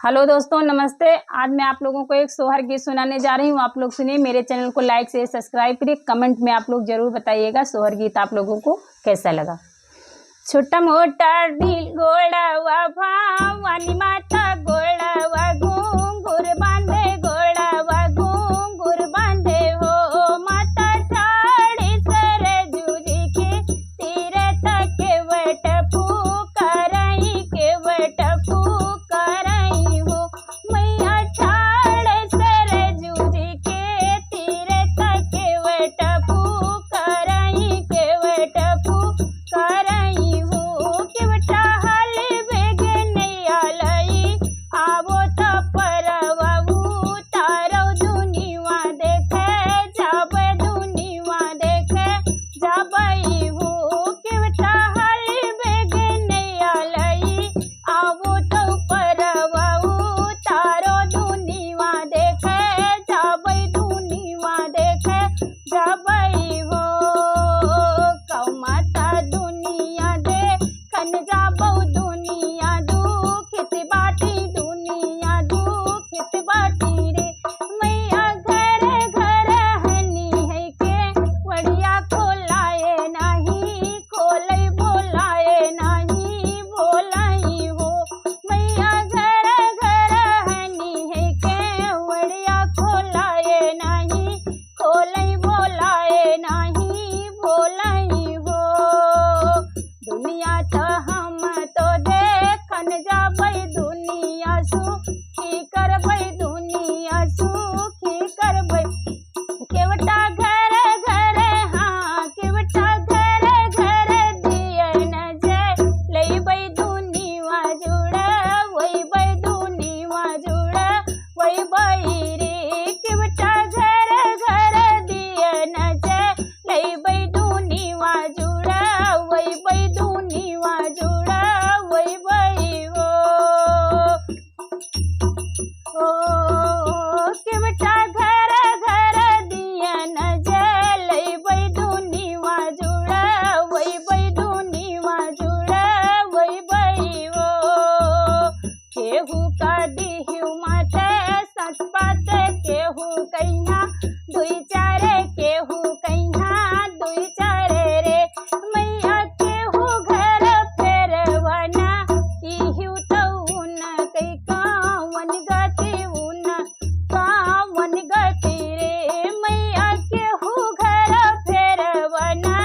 Hello दोस्तों, नमस्ते। आज मैं आप लोगों को एक सोहर गीत सुनाने जा रही हूँ। आप लोग सुनिए, मेरे चैनल को लाइक से सब्सक्राइब करिए। कमेंट में आप लोग जरूर बताइएगा सोहर गीत आप लोगों को कैसा लगा। छोटा मोटा ढील गोड़ावा भावानी माता गोड़ावा घुंघुर बांधे गोड़ावा घुंघुर बांधे हो माता ठाड़ी सरजू जी के तीरे तके वट फूकरई के वट फूकरई हो मैया ठाड़े सरजू जी के तीरे तके वट फूकरई के वट फूकरई हो केवटा हाल बेगे नैया लई आवो तो परवा उतारो दुनिया देखे जाबे दुनिया देखे जाबई हो केवटा हाल बेगे नैया लई आवो तो परवा उतारो दुनिया देखे जाबई दुनिया देखे जाबई हो कौ माता दुनिया देखन जाबो दुनिया दुखित बाटी दुनिया दुखित बाटी रे मैया घर घर हनी है के वड़िया खोलाए नहीं खोलई बोलाए नहीं बोलाई हो मैया घर घर हनी है के वड़िया खोलाए नहीं खोलई बोलाए नहीं बोलाई हो दुनिया तो हम तो देखन जाबई दुनिया सुखी करबई दुनिया सुखी करबई केवटा घर घर हाँ केवटा घर घर दिए न जे लईबई दुनिया जुड़ा वही बई दुनिया जुड़ा वही बई रे केवटा घर घर दिए न जे लईबई दुनिया जुड़ा वही बई दुनिया जुड़ा वही बई हो केवटा घर घर दिए न जे लईबई दुनिया जुड़ा वही बई दुनिया जुड़ा वही बई हो केहू का दिहु माथे सच पाते केहू कहिया दुई चारे केहू कहिया दुई चारे रे मैया केहू घर फेरवना इहु तो उन कई कावन गति उन कावन गति रे मैया केहू घर फेरवना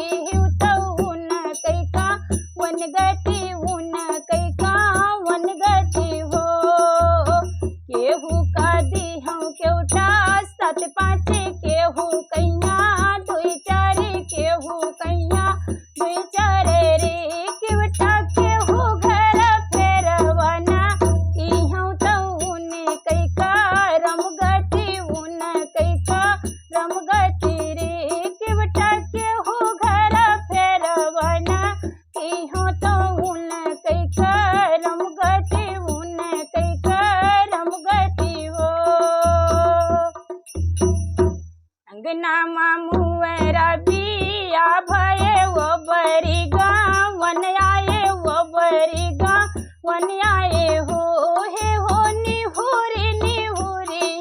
इहु तो उन कई कावन गति उन कई कावन गति हो केहू का दिहु केवटा सात पाँचे केहू कहिया दुई चारे केहू कहिया दुई चारे रे केवटा केहू घर फेरवना इहु तो उने कई का रम गति उन कई का रम गति रे केवटा केहू घर फेरवना इहु तो उन कई का रम गति उन कई का रम गति हो अंगना मुएरा बिया भये वो बरी गावन आए वो बरी गावन आए हो हे हो निहुरी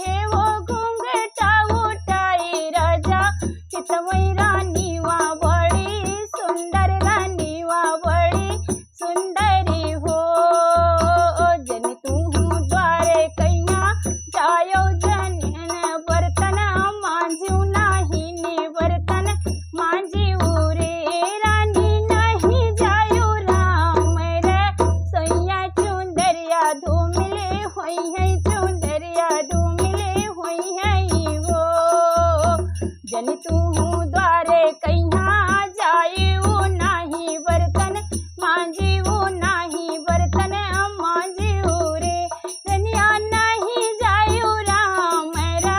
हे वो घूंघटा उठाई राजा चितमई रानीवा बड़ी सुंदर रानीवा बड़ी सुंदरी हो जन तू द्वारे कहिया जायो जनन बर्तन मांझू नाही ने बर्तन मांझू रे रानी नहीं जायो राम रे सैया चुंदरिया धूमिले होई है चुंदरिया धूमिले होई है वो जन तू द्वारे कहिया जायो नाही बर्तन मांझू नाही बर्तन मांझू रे रनिया नहीं जायो राम रा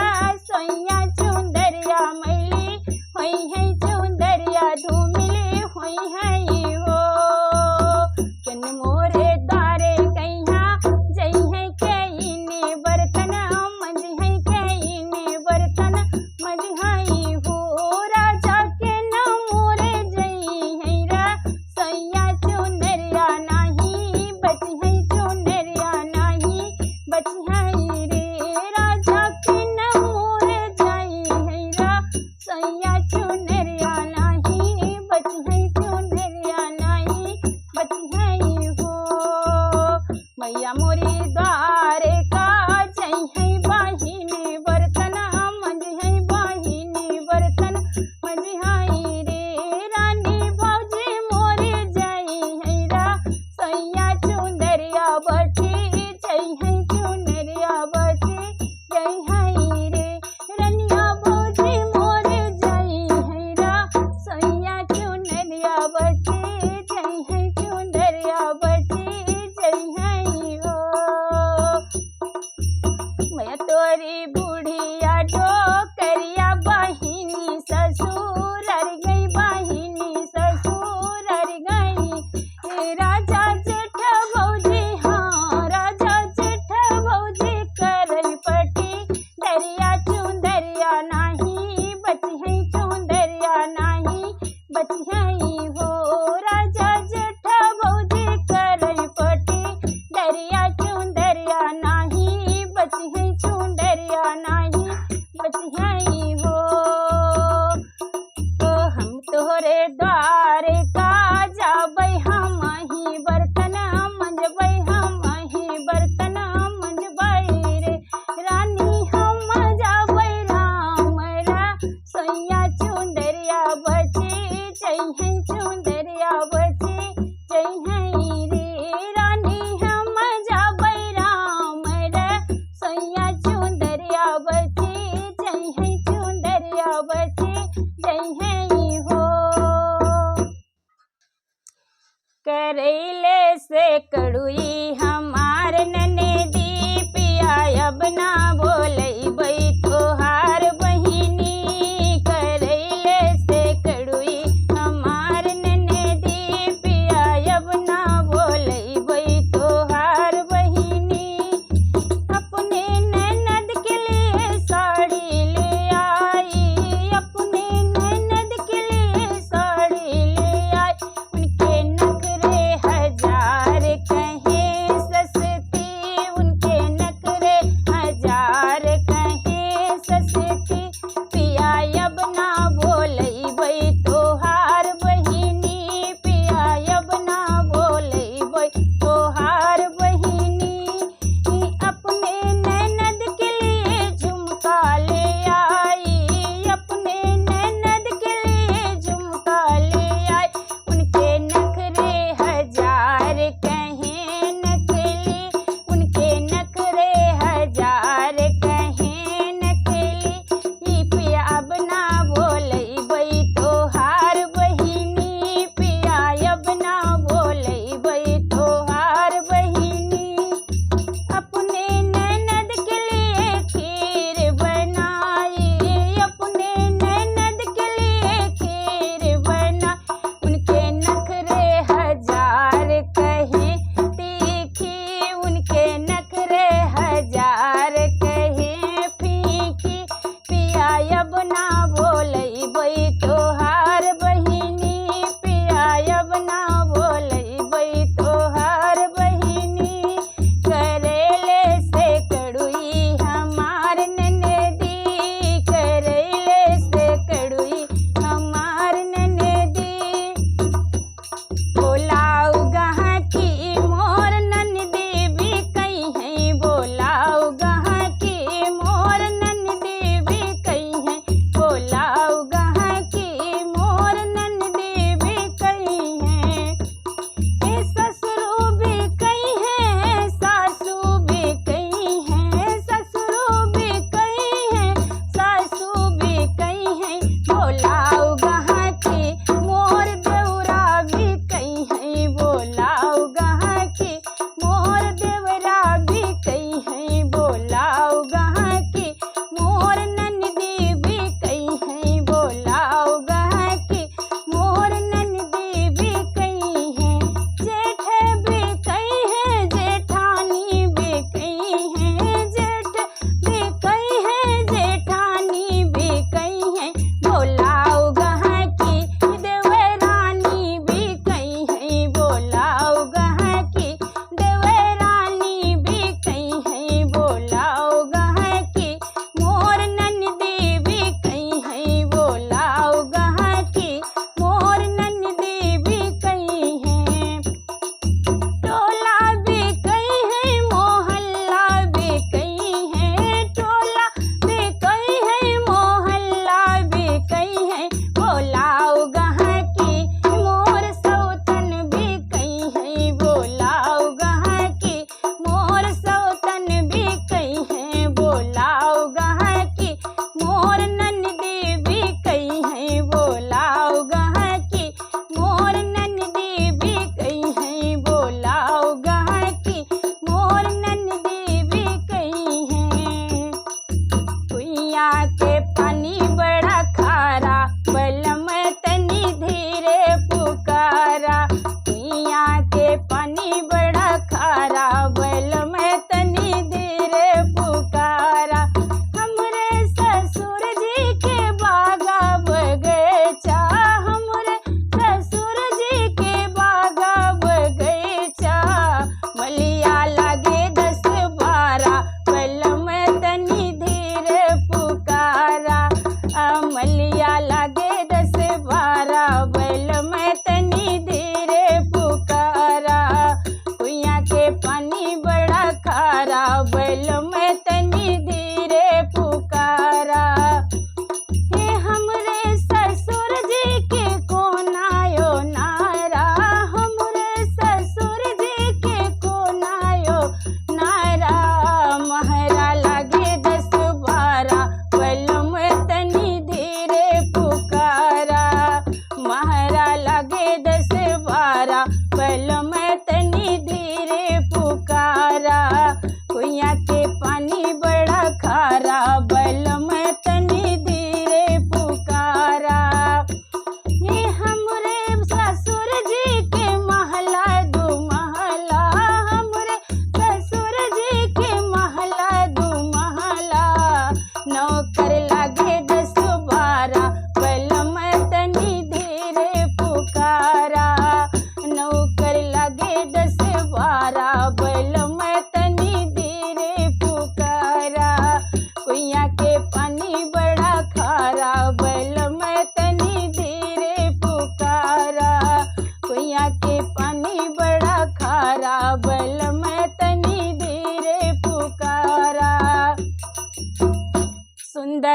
सैया चुंदरिया मैली होई है चुंदरिया धूमिले होई है हो जन मोरे द्वारे कहिया जई है के इने बर्तन मंझ है के इने बर्तन मंझ है हो राज मैया मोरी द्वारे का जई है बहिनी बर्तन मंजी है बहिनी बर्तन मंजी हाई रे रानी भौजी मोरी जई है रा सैया चुंदरिया बटी जई है चुनरिया बटी जई है रे रनिया भौजी मोरी जई है रा सैया चुनरिया बटी जई है चुनरिया बटी जई है हो मैं तोरी बुढ़िया डोकरिया बहिनी ससुर अर गई बहिनी ससुर अर गई हे राजा जेठ भौजी हाँ राजा जेठ भौजी करल पटी दरिया चुंदरिया नाही बची है चुंदरिया नाही बची है हो राजा जेठ भौजी करल पटी दरिया चुंदरिया नाही बची है चुंदरिया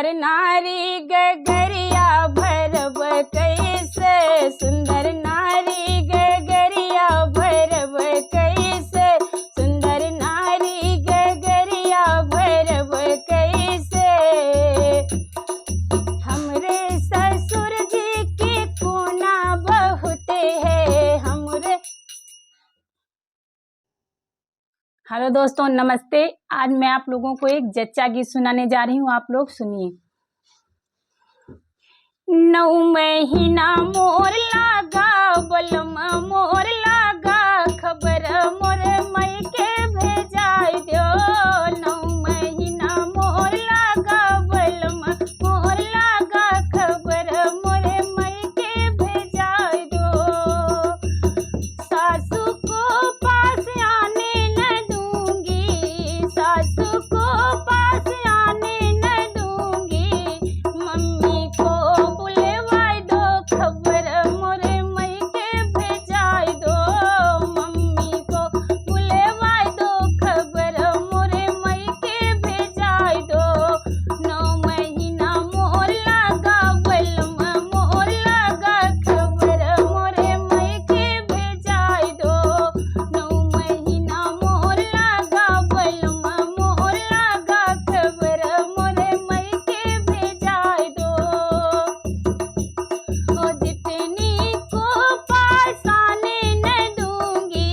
सुंदर नारी गगरिया भरब कैसे, सुंदर नारी गगरिया भरब कैसे, सुंदर नारी गगरिया भरब कैसे। हमरे ससुर जी की कोना बहुत है हमरे। हेलो दोस्तों, नमस्ते। आज मैं आप लोगों को एक जच्चा गीत सुनाने जा रही हूँ, आप लोग सुनिए। 9 महीना मोर लागा बलम मोर लागा, खबर मोर मई के भेजाई दो। 9 महीना मोर लागा बलम मोर लागा, खबर मोर मई के भेजाई दो। सासू को पास आने न दूंगी, सासू को पास आने न दूंगी, मम्मी को बुलवाई दो, खबर मोरे मई के भेजाई दो। मम्मी को बुलवाई दो, खबर मोरे मई के भेजाई दो। 9 महीना मोर लागा बलम मोर लागा, खबर मोरे मई के भेजाई दो। 9 महीना मोर लागा बलम मोर लागा, खबर मोरे मई के भेजाई दो। ओ जितनी को पास आने न दूंगी,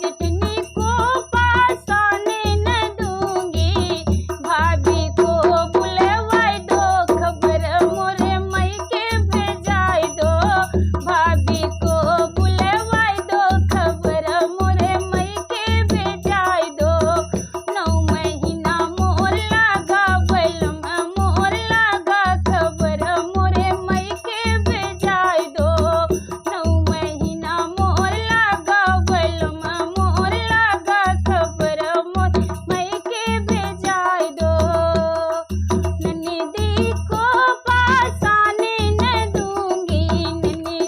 जितनी को पास आने न दूंगी, भाभी को बुलवाई दो, खबर मोरे मई के भेजाई दो। भाभी को बुलवाई दो, खबर मोरे मई के भेजाई दो। 9 महीना मोर लागा बलम मोर लागा, खबर मोरे मई के भेजाई दो। 9 महीना मोर लागा बलम मोर लागा, खबर मोर मई के भेजाई दो। नन्ही को पास आने न दूंगी, नन्ही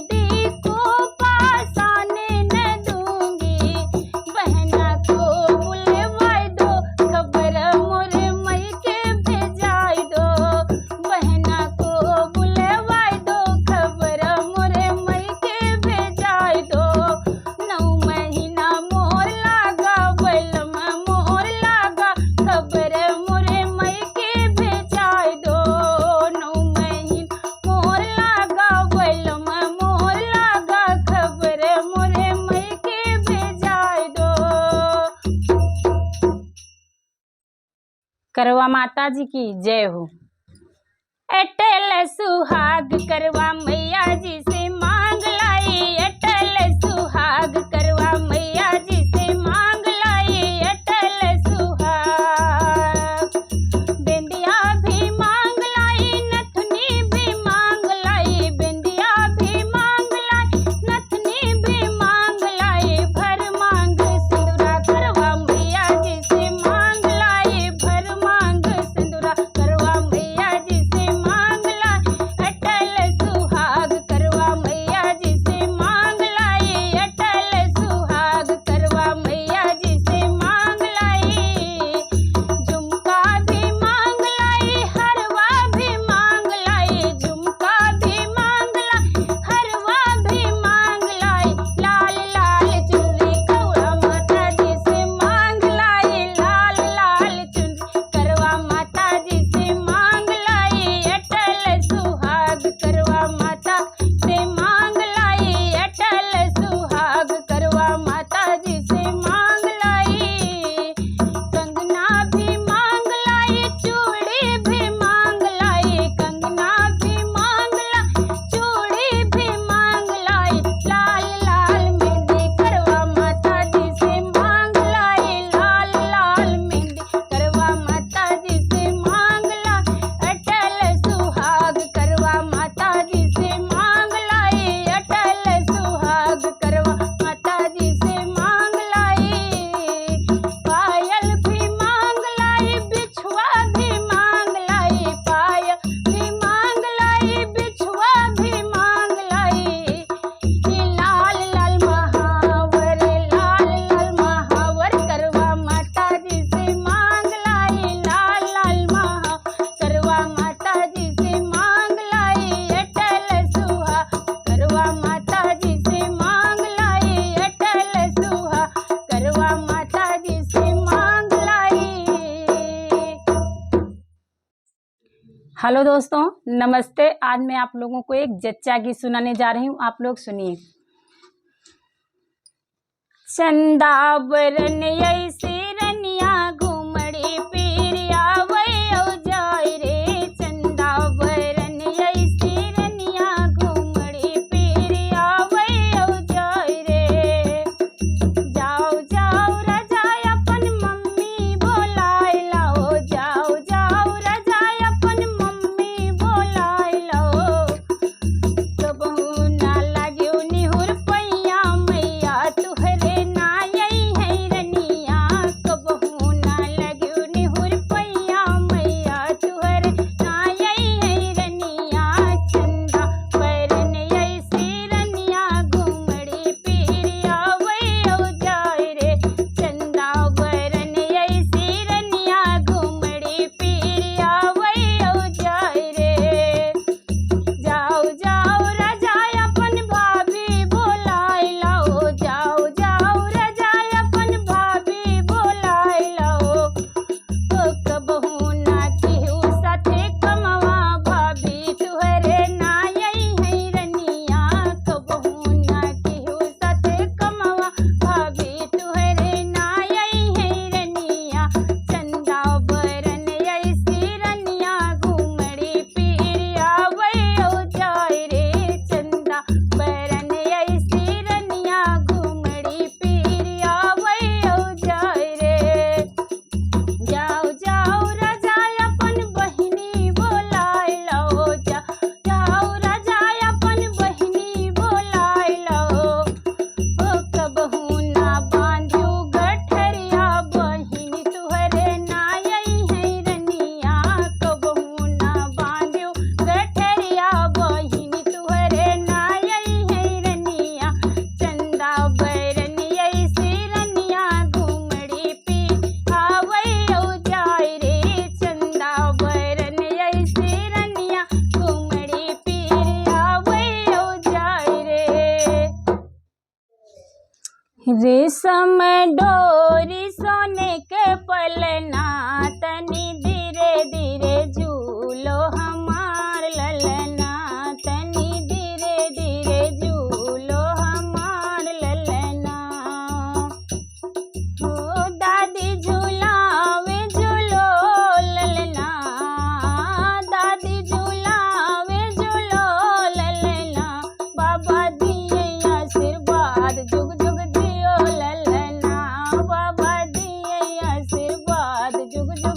को पास आने न दूंगी, बहना को बुलवाई दो, खबर मोरे मई के भेजाई दो। बहना को बुलवाई दो, खबर मोरे मई के भेजाई दो। 9 महीना मोर लागा बलम मोर लागा, खबर मोरे मई के भेजाई दो। 9 महीना मोर लागा बलम मोर लागा, खबर मोरे मई के भेजाई दो। करवा माता जी की जय हो। अटल सुहाग करवा मैया जी से मांग लाई, अटल सुहाग करवा मैया जी से मांग लाई, अटल सुहाग। बिंदिया भी मांग लाई, नथनी भी मांग लाई, बिंदिया भी मांग लाई, नथनी भी मांग लाई, भर मांग सिंदूरा करवा मैया जी से मांग लाई, भर मांग सिंदूरा करवा मैया जी से मांग लाई, अटल सुहाग करवा हेलो दोस्तों, नमस्ते। आज मैं आप लोगों को एक जच्चा गीत सुनाने जा रही हूँ। आप लोग सुनिए। चंदा बरन ऐसी रनिया घूमड़ी पीरिया वयो जाय रे। चंदा बरन ऐसी रनिया घूमड़ी पीरिया वयो जाय रे। जाओ जाओ राजा अपन मम्मी बोलाय लाओ। जाओ जाओ राजा अपन मम्मी बोलाय लाओ। कबहू ना लाग्यो निहुर पैया मैया तुहरे नायै है रनिया। कबहू ना लाग्यो निहुर पैया मैया तुहरे नायै है रनिया। चंदा बरन ऐसी रनिया घूमड़ी पीरिया वयो जाय रे। चंदा बरन ऐसी रनिया घूमड़ी पीरिया वयो जाय रे। जाओ जाओ राजा अपन भाभी बोलाय लाओ। जाओ जाओ राजा अपन भाभी बोलाय लाओ। कबहू ना केहू साथे कमवा भाभी तुहरे नायै है रनिया। कबहू ना केहू साथे कमवा भाभी तुहरे नायै है रनिया। चंदा बरन ऐसी रनिया घूमड़ी पीरिया वयो जाय रे। चंदा बरन ऐसी रनिया घूमड़ी पीरिया वयो जाय रे। जाओ जाओ राजा अपन बहिनी बोलाय लाओ। जाओ राजा अपन बहिनी बोलाय लाओ। कबहू ना बांध्यो गठरिया बहिनी तुहरे नायै है रनिया। कबहू ना बांध्यो गठरिया बहिनी तुहरे नायै है रनिया। चंदा बरन ऐसी रनिया घूमड़ी पीरिया वयो जाय रे। चंदा बरन ऐसी रनिया घूमड़ी पीरिया वयो जाय रे। रेशम डोरी सोने के पलना तनी धीरे धीरे झूलो हमार ललना। तनी धीरे धीरे झूलो हमार ललना। ओ दादी झूलावे झूलो ललना। दादी झूलावे झूलो ललना। बाबा दिए आशीर्वाद जुग जुग दियो ललना। बाबा दिए आशीर्वाद जुग जुग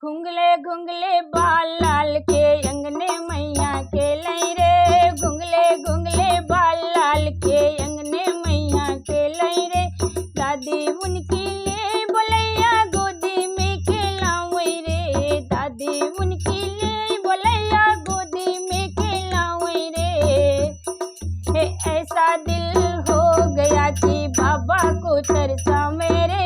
घुंगले घुंगले बाल लाल के अंगने मैया खेलई रे, घुंगले घुंगले बाल लाल के अंगने मैया खेलई रे। दादी उनकी ले बोलैया गोदी में खेलावई रे, दादी उनकी ले बोलैया गोदी में खेलावई रे। ऐसा दिल हो गया कि बाबा को तरसा मेरे,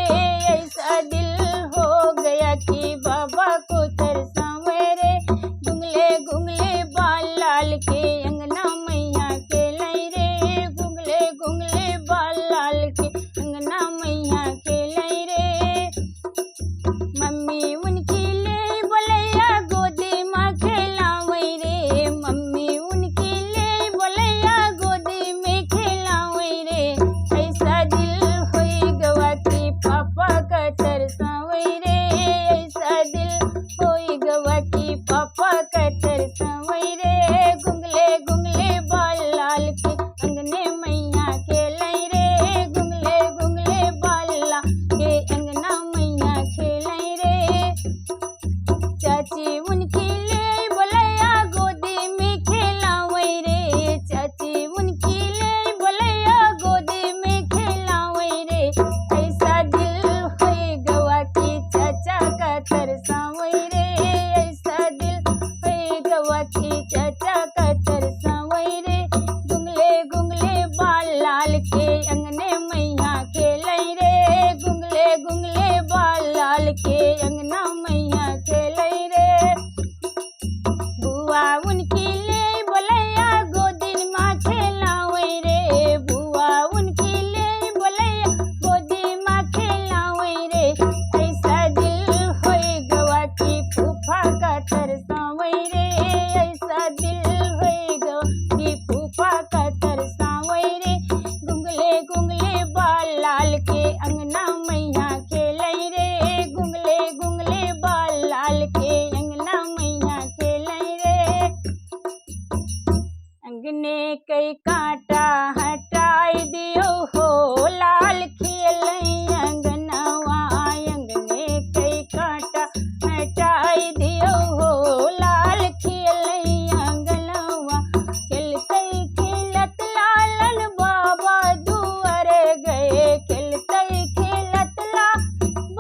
ऐसा दिल हो गया कि बाबा को तरसा मेरे। घुंगले घुंगले बाल लाल के अंगना मैया खेलई रे, घुंगले घुंगले बाल लाल के अंगना मैया खेलई रे। मम्मी उनकी ले बोलैया गोदी माँ खेलावई रे, मम्मी उनकी ले बोलैया गोदी में खेलावई रे। ऐसा दिल होई गवा कि पापा का तरसावई रे, ऐसा दिल होई गवा कि पापा का तरसावई रे। घुंगले घुंगले बाल लाल के अंगने मैया खेलई रे, घुंगले घुंगले बाल लाल के अंगना मैया खेलई रे। चाची उनकी ले बोलैया गोदी में खेलावई रे, चाची उनकी ले बोलैया गोदी में खेलावई रे। ऐसा दिल होई गवा कि चाचा का तरसावई रे, ऐसा दिल होई गवा कि चाचा का तरसावई रे। घुंगले घुंगले बाल लाल के अंगने मैया खेलई रे, घुंगले घुंगले बाल लाल के अंगना मैया खेलई रे। बुआ उनकी ले बोलैया गोदी माँ खेलावई रे, बुआ उनकी ले बोलैया गोदी माँ खेलावई रे। ऐसा दिल होई गवा कि फूफा का तरसावई रे, ऐसा दिल होई गवा कि फूफा का तरसावई रे। घुंगले घुंगले बाल लाल के अंगना मैया खेलई रे, घुंगले घुंगले बाल लाल के अंगना मैया खेलई रे। अंगने कई कांटा हटाई दियो हो लाल खेलई अंगनवा, अंगने कई कांटा हटाई दियो हो लाल खेलई अंगनवा। खेलतई खेलत लालन बाबा दुआरे गए, खेलतई खेलत ला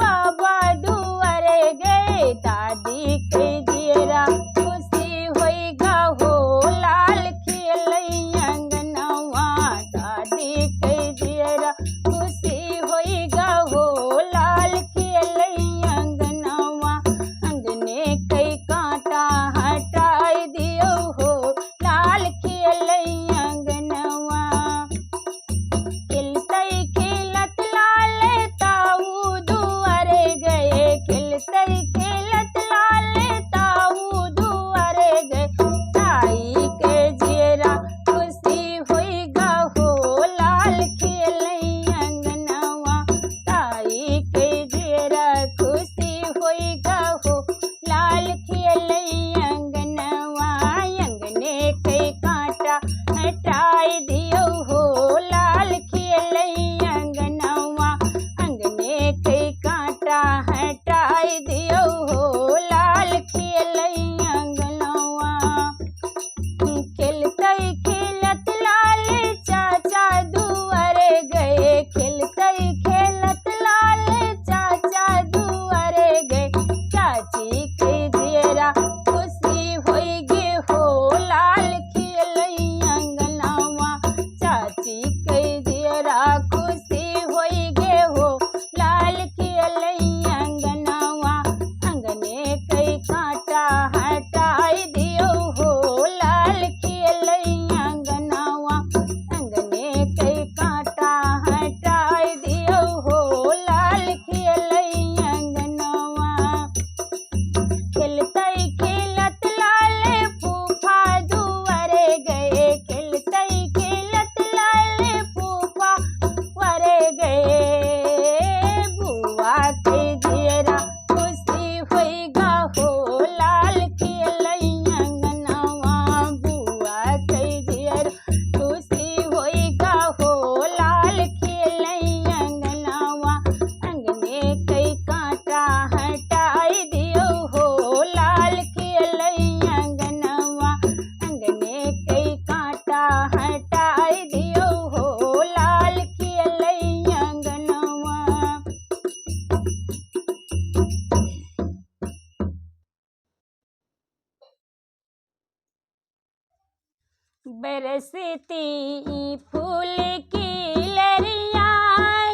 बाबा दुआरे गए। दादी के जियरा खुशी होई गा हो लाल खेलई अंगनवा, दादी के जियरा खुशी होई गा हो लाल खेलई अंगनवा। अंगने कई कांटा हटाई दियो हो लाल खेलई अंगनवा। खेलतई खेलत लाल ताऊ दुआरे गए, खेलतई खेलत लाल ताऊ दुआरे गए। ताई के जियरा खुशी होई गा हो लाल खेलई अंगनवा, ताई के जियरा खुशी होई गा हो लाल खेलई अंगनवा। अंगने कई कांटा हटाई दियो हो लाल खेलई अंगनवा, अंगने कई कांटा हटाई दियो हो लाल खेलई अंगनवा। खेलतई खेलत लाल चाचा दुआरे गए, खेलतई खेलत लाल चाचा दुआरे गए। चाची के जियरा खुशी होई गे हो लाल खेलई अंगनवा, चाची के जियरा खुशी होई गे हो लाल खेलई अंगनवा। अंगने कई कांटा हटाई दियो हो लाल खेलई अंगनवा, अंगने कई कांटा हटाई दियो हो लाल खेलई अंगनवा। बरसती फूल की लरिया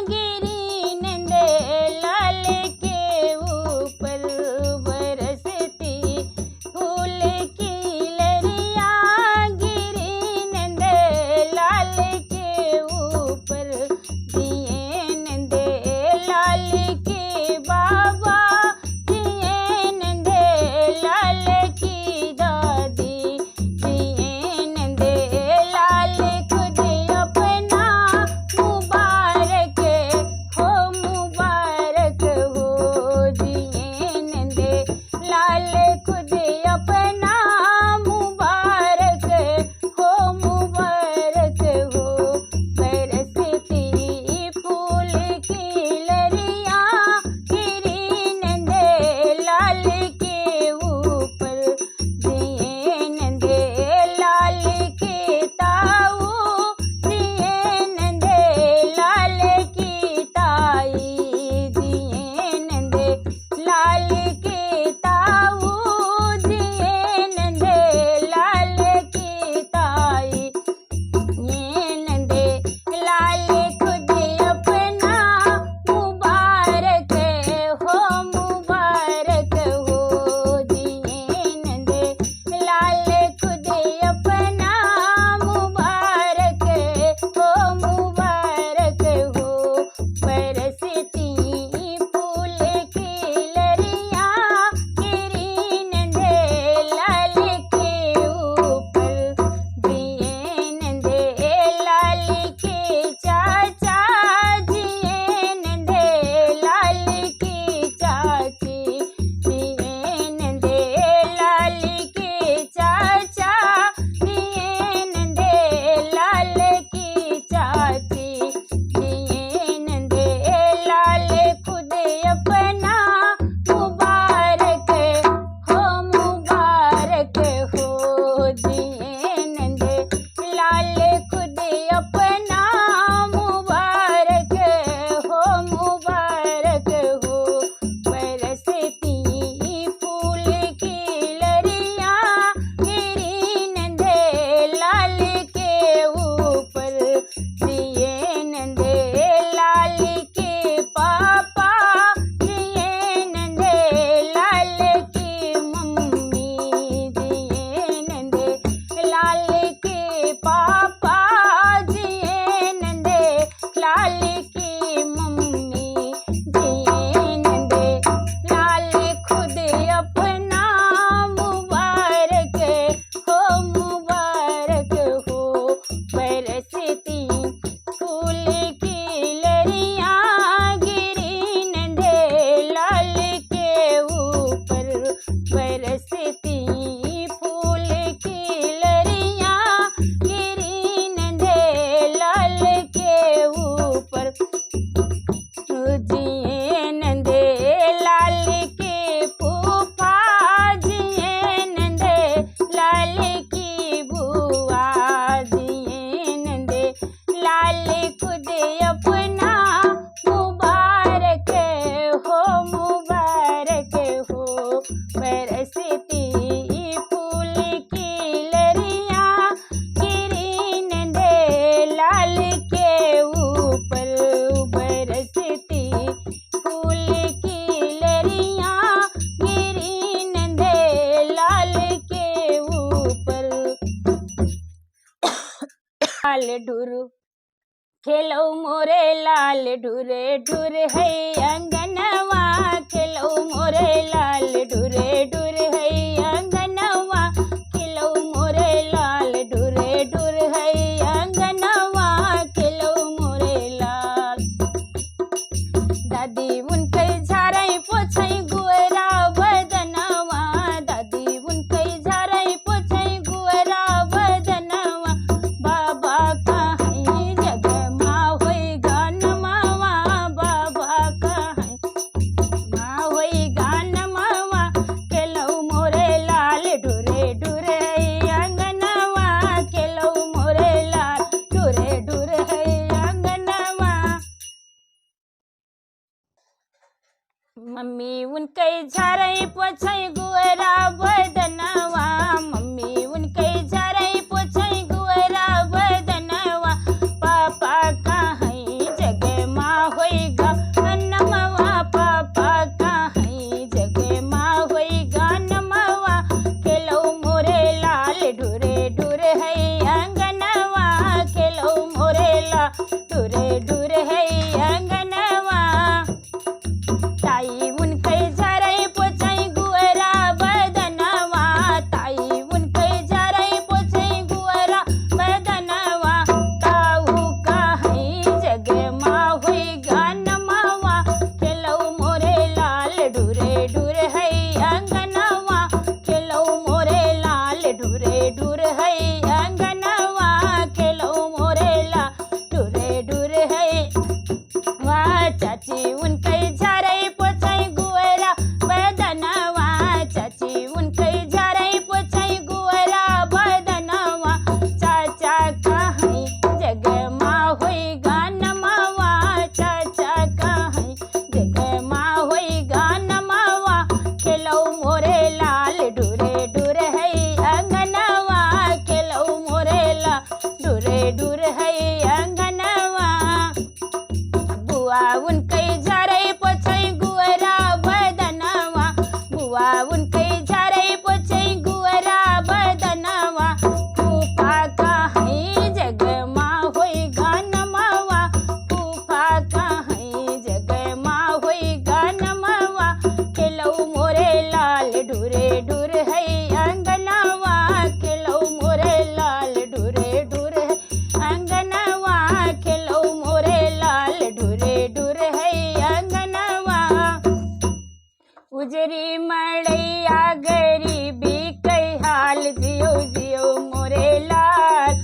गिरी नंदे लाल के ऊपर। बरसती फूल की लरिया गिरी नंदे लाल के ऊपर। दिए नंदे लाल के बाबा, दिए नंदे लाल की दादी, दिए नंदे लाल खुद अपना मुबारक हो, मुबारक हो। दिए नंदे लाल खुद अपना मुबारक हो, मुबारक हो। बरसती फूल की लरिया गिरी नंदे लाल के ऊपर। दिए नंदे लाल के ताऊ, दिए नंदे लाल की ताई, दिए नंदे लाल के ताऊ, दिए नंदे लाल की ताई। ये नंदे लाल खुद अपना मुबारक हो, मुबारक हो। दिए नंदे लाल खुद अपना मुबारक हो, मुबारक हो। बरसती फूल की लरिया गिरी नंदे लाल के ऊपर। दिए नंदे लाल के चाचा, दिए नंदे लाल की चाची, दिए नंदे लाल के चाचा, दिए नंदे लाल की चाची। दिए नंदे लाल खुद अपना मुबारक हो, मुबारक हो। दिए नंदे लाल खुद अपना मुबारक हो, मुबारक हो। बरसती फूल की लरिया गिरी नंदे लाल के ऊपर। दिए नंदे लाल के पापा, दिए नंदे लाल की मम्मी, दिए नंदे लाल के पापा, दिए नंदे लाल की मम्मी। दिए नंदे लाल खुद अपना मुबारक हो, मुबारक हो। बरसती फूल की लरिया गिरी नंदे लाल के ऊपर। बरसती फूल की लरिया गिरी नंदे लाल के ऊपर। जिए नंदे लाल के फूफा, जिए नंदे लाल की बुआ, जिए नंदे लाल खुद अपना मुबारक हो, मुबारक हो। बरसती फूल की लरिया गिरी नंदे लाल के ऊपर। बरसती फूल की लरिया गिरी नंदे लाल के ऊपर। लाल ढुरु खेलो मोरे लाल ढुरे ढुर है अंगनवा, खेलो मोरे लाल ढुरे ढुर है अंगनवा, खेलो मोरे लाल ढुरे ढुर है अंगनवा, खेलो मोरे लाल। दादी उनके झारै पोछै गुअरा बदनवा, दादी उनके झारै पोछै गुअरा बदनवा। बाबा कहीं जगमा होई गानमवा, बाबा कहीं माँ होई गानमवा, खेलो मोरे लाल ढुरे ढुरे अंगनवा, खेलो मोरे लाल ढुरे ढुरे अंगनवा। मम्मी उनके झारै पोछै गुअरा बदनवा, मम्मी उनके झारै पोछै गुअरा अंगनवा खेलो मोरे लाल ढूरे ढूर है अंगनवा खेलो मोरे लाल ढूरे ढूर है वाह चाची उनके झारे पोछाई गुअरा बदनवा चाची उनके झारे पोछाई गुअरा बदनवा चाचा कहीं जगमा होई गानमवा चाचा कहीं जगमा होई गानमवा खेलो मोरे लाल ढूरे ढूर है अंगनवा खेलो मोरे लाल ढूरे ढूर है अंगनवा बुआ उनके झारे पोछाई गुअरा बदनवा बुआ उनके झारे पोछाई गुअरा बदनवा फूफा कहीं जगमा होई गानमवा फूफा कहीं जगमा होई गानमवा खेलो मोरे लाल ढूरे ढूर है अंगनवा खेलो मोरे लाल ढूरे ढूर है अंगनवा खेलो मोरे लाल ढूरे ढूर है अंगनवा उजरी मड़ैया गरीबी कई हाल जियो जियो मोरे लाल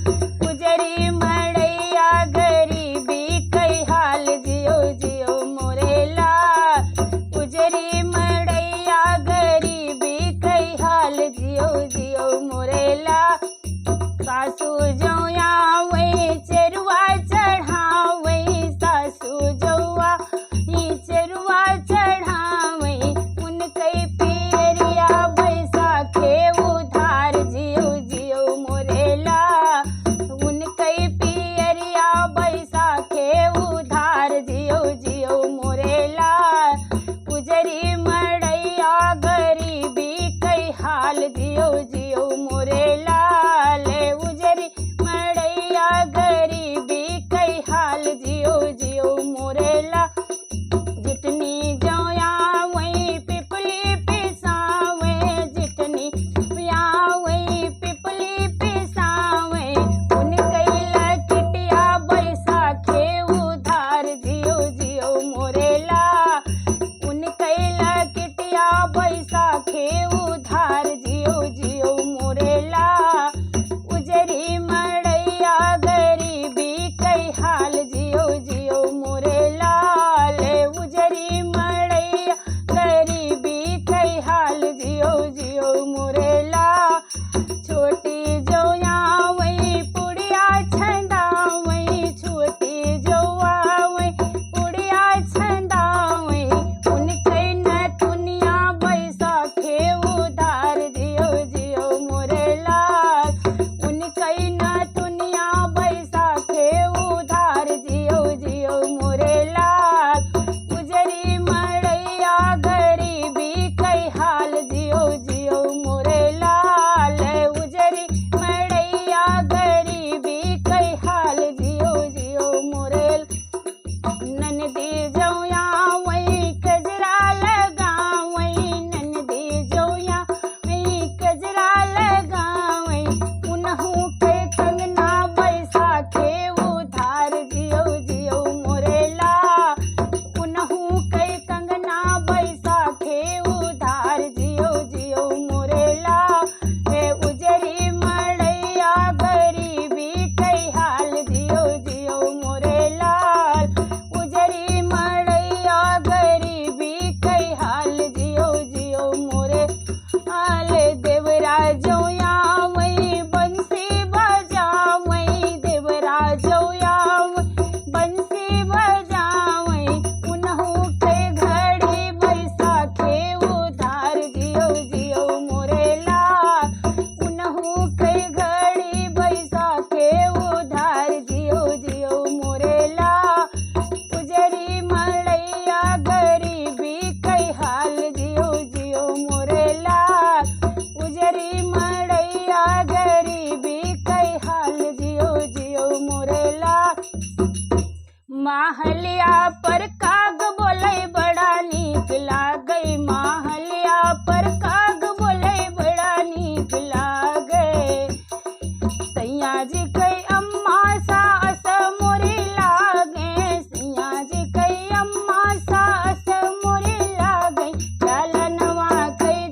उजरी मड़ैया गरीबी कई हाल जियो जियो मोरे लाल उजरी मड़ैया गरीबी कई हाल जियो जियो मोरे लाल सासू जौया वही चरुआ चढ़ावे सासू जौआ ही चरुआ चढ़ावे उनके पियरिया बैसाखे उधार जियो जियो मोरेला उनके पियरिया बैसाखे उधार जियो जियो मोरेला उजरी मड़ैया गरीबी कई हाल जियो जियो मोरेला ले उजरी मड़ैया गरीबी कई हाल जियो जियो मोरेला जितनी जौया वही पिपली पिसावे जितनी पिया वही पिपली पिसावे उनके लकिटिया बैसाखे उधार जियो जियो मोरेला उनके लकिटिया बैसाखे उधार जियो जियो मोरेला उजरी मड़ैया गरीबी कई हाल जियो जियो मोरेला ले उजरी मड़ैया गरीबी कई हाल जियो जियो मोरेला छोटी जौया वही पुड़िया छंदा वही छोटी जौआ वही पुड़िया छंदा वही उनके न दुनिया बैसाखे उधार जियो जियो मोरेला उनके न दुनिया बैसाखे उधार जियो जियो मोरेला उजरी मड़ैया गरीबी कई हाल जियो जियो मोरेला ले उजरी मड़ैया गरीबी कई हाल जियो जियो मोरेल ननदी जौया वही कजरा लगावई ननदी जौया वही कजरा लगावई उनहू के कंगना बैसाखे उधार जियो जियो मोरेला उनहू के कंगना बैसाखे उधार जियो जियो मोरेला हे उजरी मड़ैया गरीबी कई हाल जियो जियो मोरेला उजरी मड़ैया गरीबी कई हाल जियो जियो मोरे हाल देवरा जौया वही बंसी बजावई देवरा जौया बंसी बजावई उनहू के घड़ी बैसाखे उधार जियो जियो मोरेला उनहू के घड़ी बैसाखे उधार जियो जियो मोरेला उजरी मड़ैया गरीबी कई हाल जियो जियो मोरेला उजरी मड़ैया गरीबी कई हाल जियो जियो मोरेला माहलिया पर काग बोले बड़ा नीक लागई माहलिया पर काग बोले बड़ा नीक लागे सैया जी कई अम्मा सास मोरी लागे सैया जी कई अम्मा सास मोरी लागे चलनवा कई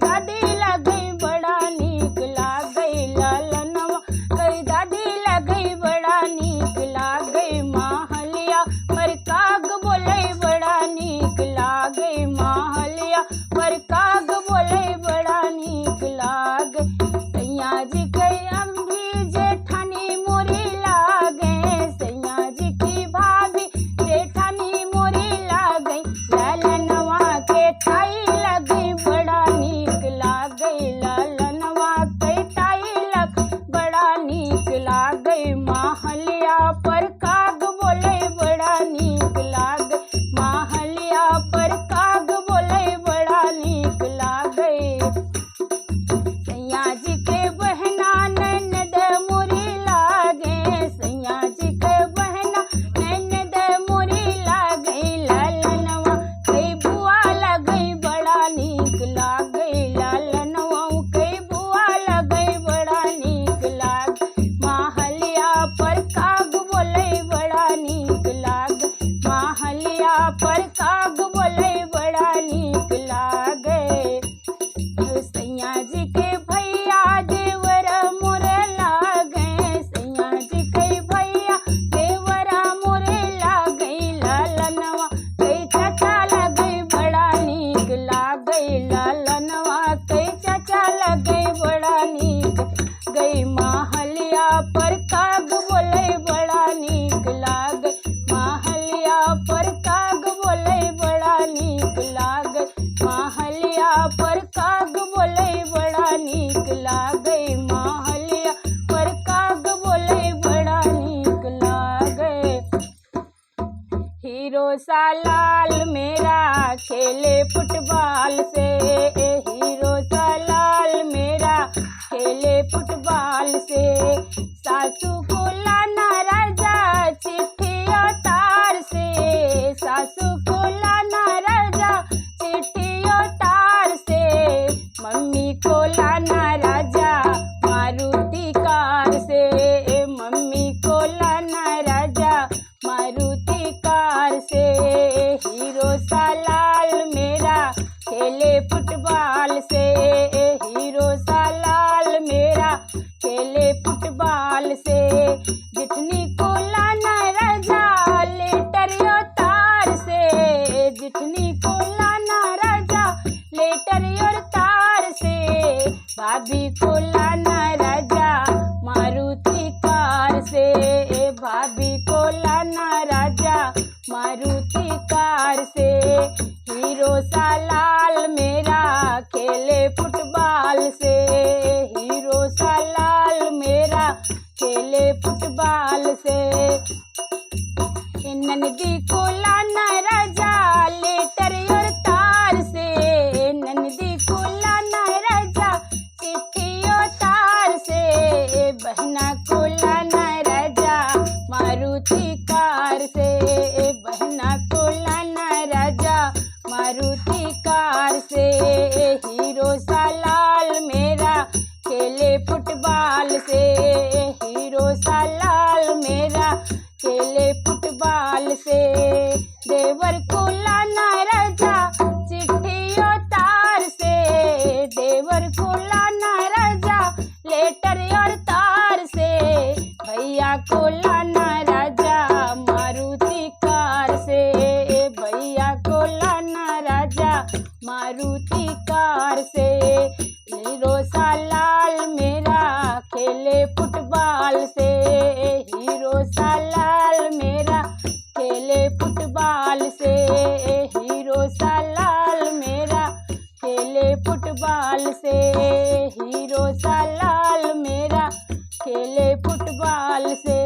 सा लाल मेरा खेले फुटबॉल से, हीरो सा लाल मेरा खेले फुटबॉल से। सासू को लाना राजा चिट्ठी और तार से, सासू को लाना राजा चिट्ठी और तार से। मम्मी को लाना राजा मारुति कार से, मम्मी को लाना राजा मारुति कार से। हीरो सा लाल मेरा खेले फुटबॉल से, हीरो सा लाल मेरा खेले फुटबॉल से। जितनी को लाना राजा लेटर और तार से, जितनी को लाना राजा लेटर और तार से। भाभी को लाना राजा मारुति कार से, भाभी को लाना राजा मारुति कार से। हीरो सा लाल मेरा खेले फुटबॉल से, हीरो सा लाल मेरा खेले फुटबॉल से। नंदी को लाना राजा लेटर और तार से, नंदी को लाना राजा चिट्ठी और तार से। बहना को लाना राजा मारुति कार से, बहना को लाना राजा मारुति कार से। हीरो सा लाल मेरा खेले फुटबॉल से, हीरो सा लाल मेरा खेले फुटबॉल से। देवर को लाना राजा चिट्ठी और तार से, देवर को लाना राजा लेटर और तार से। भैया को लाना राजा मारुति कार से, भैया को लाना राजा मारुति कार से। हीरो सा लाल मेरा खेले फुटबॉल से, हीरो सा लाल मेरा खेले फुटबॉल से। हीरो सा लाल मेरा खेले फुटबॉल से, हीरो सा लाल मेरा खेले फुटबॉल से।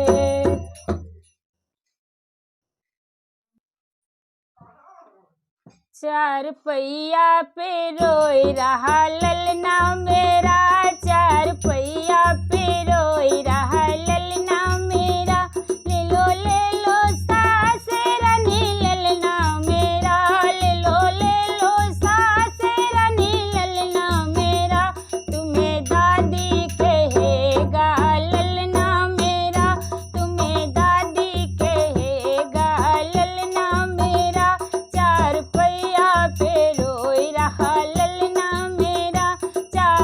चार पहिया पे रोई रहा ललना मेरा, चार पहिया पे रोई रहा ललना मेरा। ले लो सासे रानी ललना मेरा, ले लो सासे रानी ललना मेरा। तुम्हें दादी कहेगा ललना मेरा, तुम्हें दादी कहेगा ललना मेरा। चार पहिया पे रोई रहा ललना मेरा, चार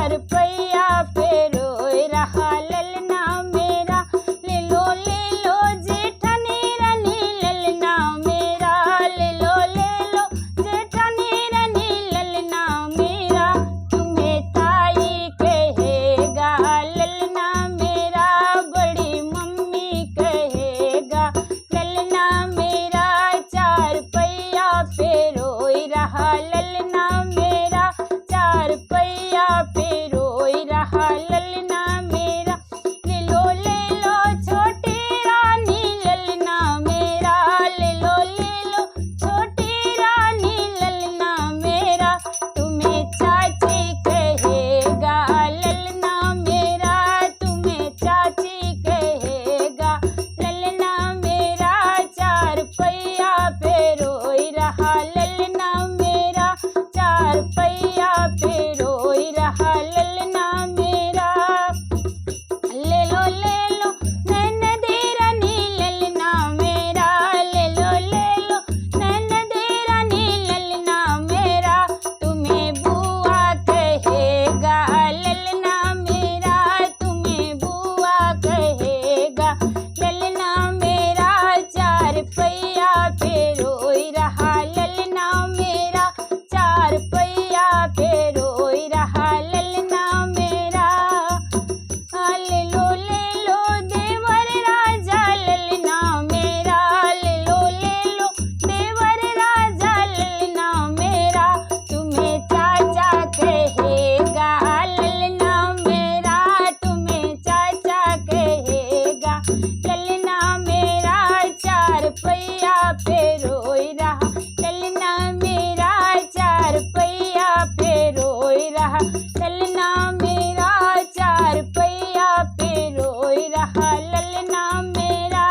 ललना मेरा चार पैया पे रोई रहा, ललना मेरा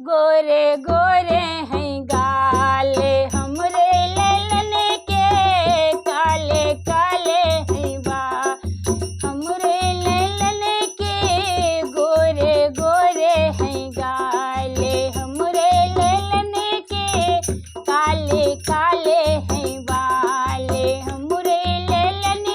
गोरे गोरे हैं गाले हमरे ललन के, काले काले हैं बाल हमरे ललन के, गोरे गोरे हैं गाले हमरे ललन के, काले काले हैं बाल हमरे ललन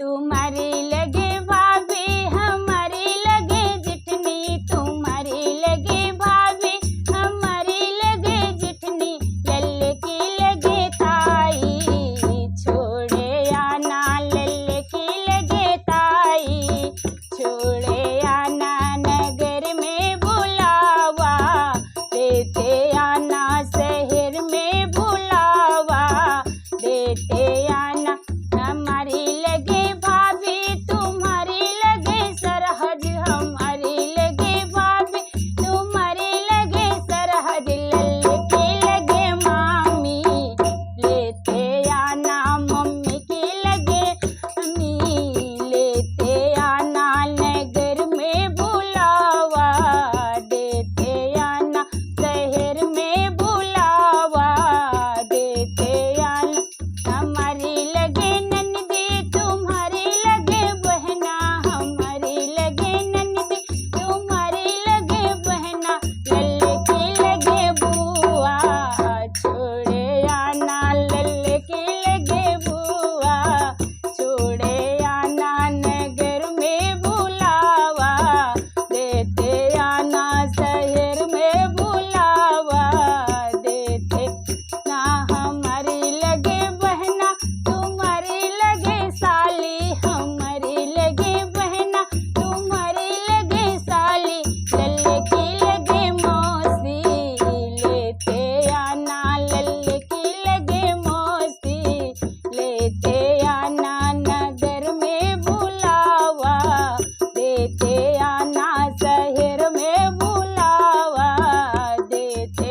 तुम्हारी लगे भाभी हमारी लगे जिठनी, तुम्हारी लगे भाभी हमारी लगे जिठनी, लल्ले की लगे ताई छोड़े आना, लल्ले की लगे ताई छोड़े आना, नगर में बुलावा देते आना, शहर में बुलावा देते आना। हमारी लगे भाभी तुम्हारी लगे सरहद, हमारी लगे भाभी तुम्हारी लगे सरहद, लल्ले की लगे मामी लेते आना, मम्मी की लगे अम्मी लेते आना, नगर में बुलावा देते आना, शहर में बुलावा देते आना। हमारी लगे ननदी तुम्हारी लगे बहना, हमारी लगे ननदी तुम्हारी लगे बहना, लल्ले की लगे बुआ छोड़े आना, लल्ले की लगे बुआ छोड़े आना, नगर में बुलावा देते आना, शहर में बुलावा देते ना। हमारी लगे बहना तुम्हारी लगे साली, हमारी लगे बहना तुम्हारी लगे साली, लल्ले की लगे मौसी लेते आना, लल्ले की लगे मौसी लेते आना, नगर में बुलावा देते आना, शहर में बुलावा देते।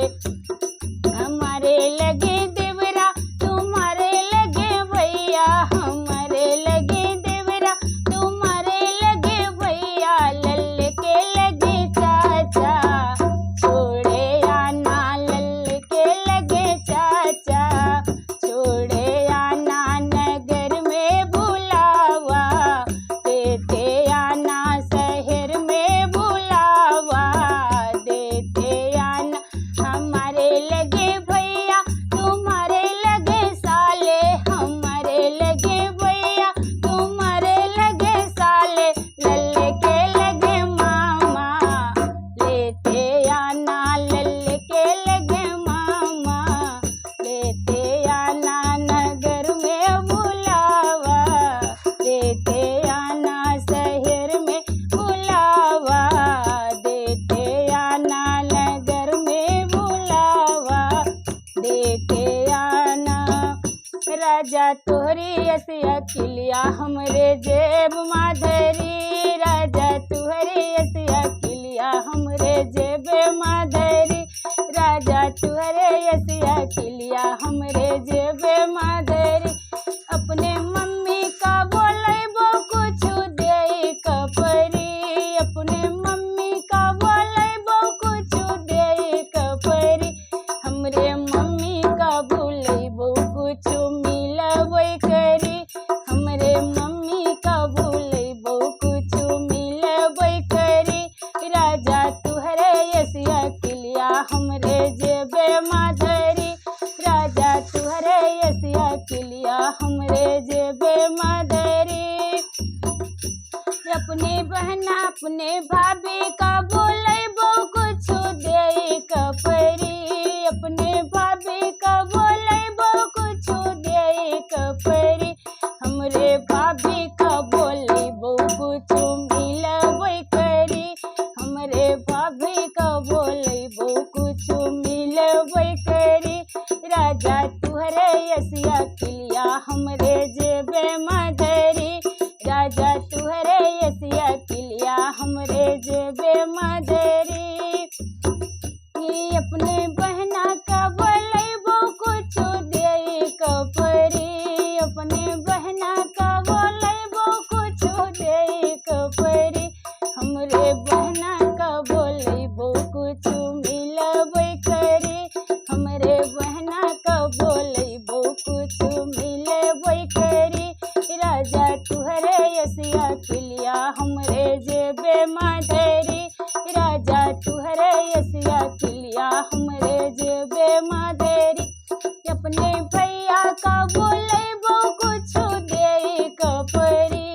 हमारे लगे देवरा तुम्हारे लगे भैया, हमारे लगे देवरा तुम्हारे लगे भैया, लल्ले के लगे चाचा छोड़े आना, लल्ले के लगे चाचा छोड़े आना, नगर में बुलावा देते आना, शहर में बुलावा देते आना। हमारे लगे भैया तुम्हारे लगे साले, हमारे लगे भैया तुम्हारे लगे साले, लल्ले के लगे मामा लेते आना, लल्ले के लगे मामा लेते आना, नगर में बुलावा देते आना, शहर में बुलावा देते आना, नगर में बुलावा देते आना। राजा तोहरी असिया किलिया हमरे जेब माधरी, राजा तुहरी असिया किलिया हमरे जेब माधरी, राजा तुहरे असिया किलिया हमरे जेब माधरी। अपने मम्मी का बोलैबो कुछ दे कपरी, अपने मम्मी का बोलैबो कुछ दे कपरी, हमरे मम्मी का बोलैबो कुछ मिलबै करी, हमरे मम्मी का बोलैबो कुछ मिलबै करी। राजा तुहरे असिया किलिया हमरे जेबे माधरी, राजा तुहरे असिया किलिया हमरे जेबे माधरी। अपने बहना अपने भाभी का बोलैबो कुछ दे कपरी, अपने भाभी का बोलैबो कुछ दे कपरी, हमरे भाभी का बोलैबो कुछ मिलबै करी, हमरे भाभी का बोलैबो कुछ मिलबै करी। राजा तुहरे असिया किलिया हमरे जेबे माधरी, राजा तुहरे असिया किलिया हमरे जेबे माधरी। अपने बहना का बोलैबो कुछ दे कपरी, अपने बहना का बोलैबो कुछ दे कपरी, हमरे बहना का बोलैबो कुछ मिलबै करी, हमरे बहना का बोलैबो कुछ मिलबै करी। राजा तुहरे असिया किलिया हमरे जेबे माधरी, राजा तुहरे असिया किलिया हमरे जेबे माधरी। अपने भैया का बोलैबो कुछ दे कपरी,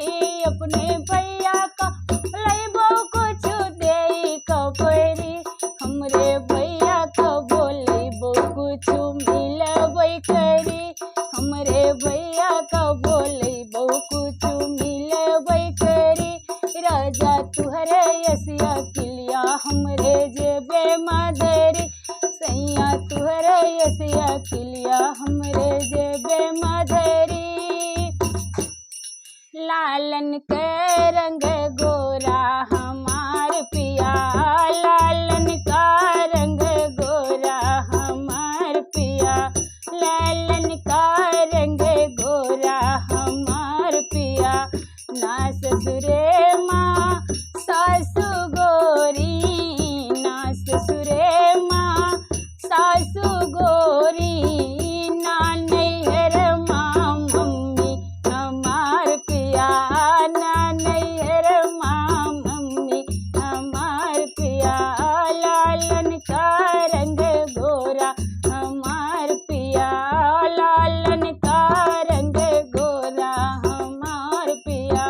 तुहरे यसिया किलिया हमरे जेबे मधरी सैया तुहरे यसिया किलिया हमरे जेबे मधरी लालन के रंग गोरा हमार पिया लालन का रंग गोरा हमार पिया लालन का रंग गोरा हमार पिया ना ससुरे माँ सासु गोरी ना ससुरे माँ सासु गोरी ना नैहर माँ मम्मी हमार पिया ना नैहर माँ मम्मी हमार पिया लालन का रंग गोरा हमार पिया लालन का रंग गोरा हमार पिया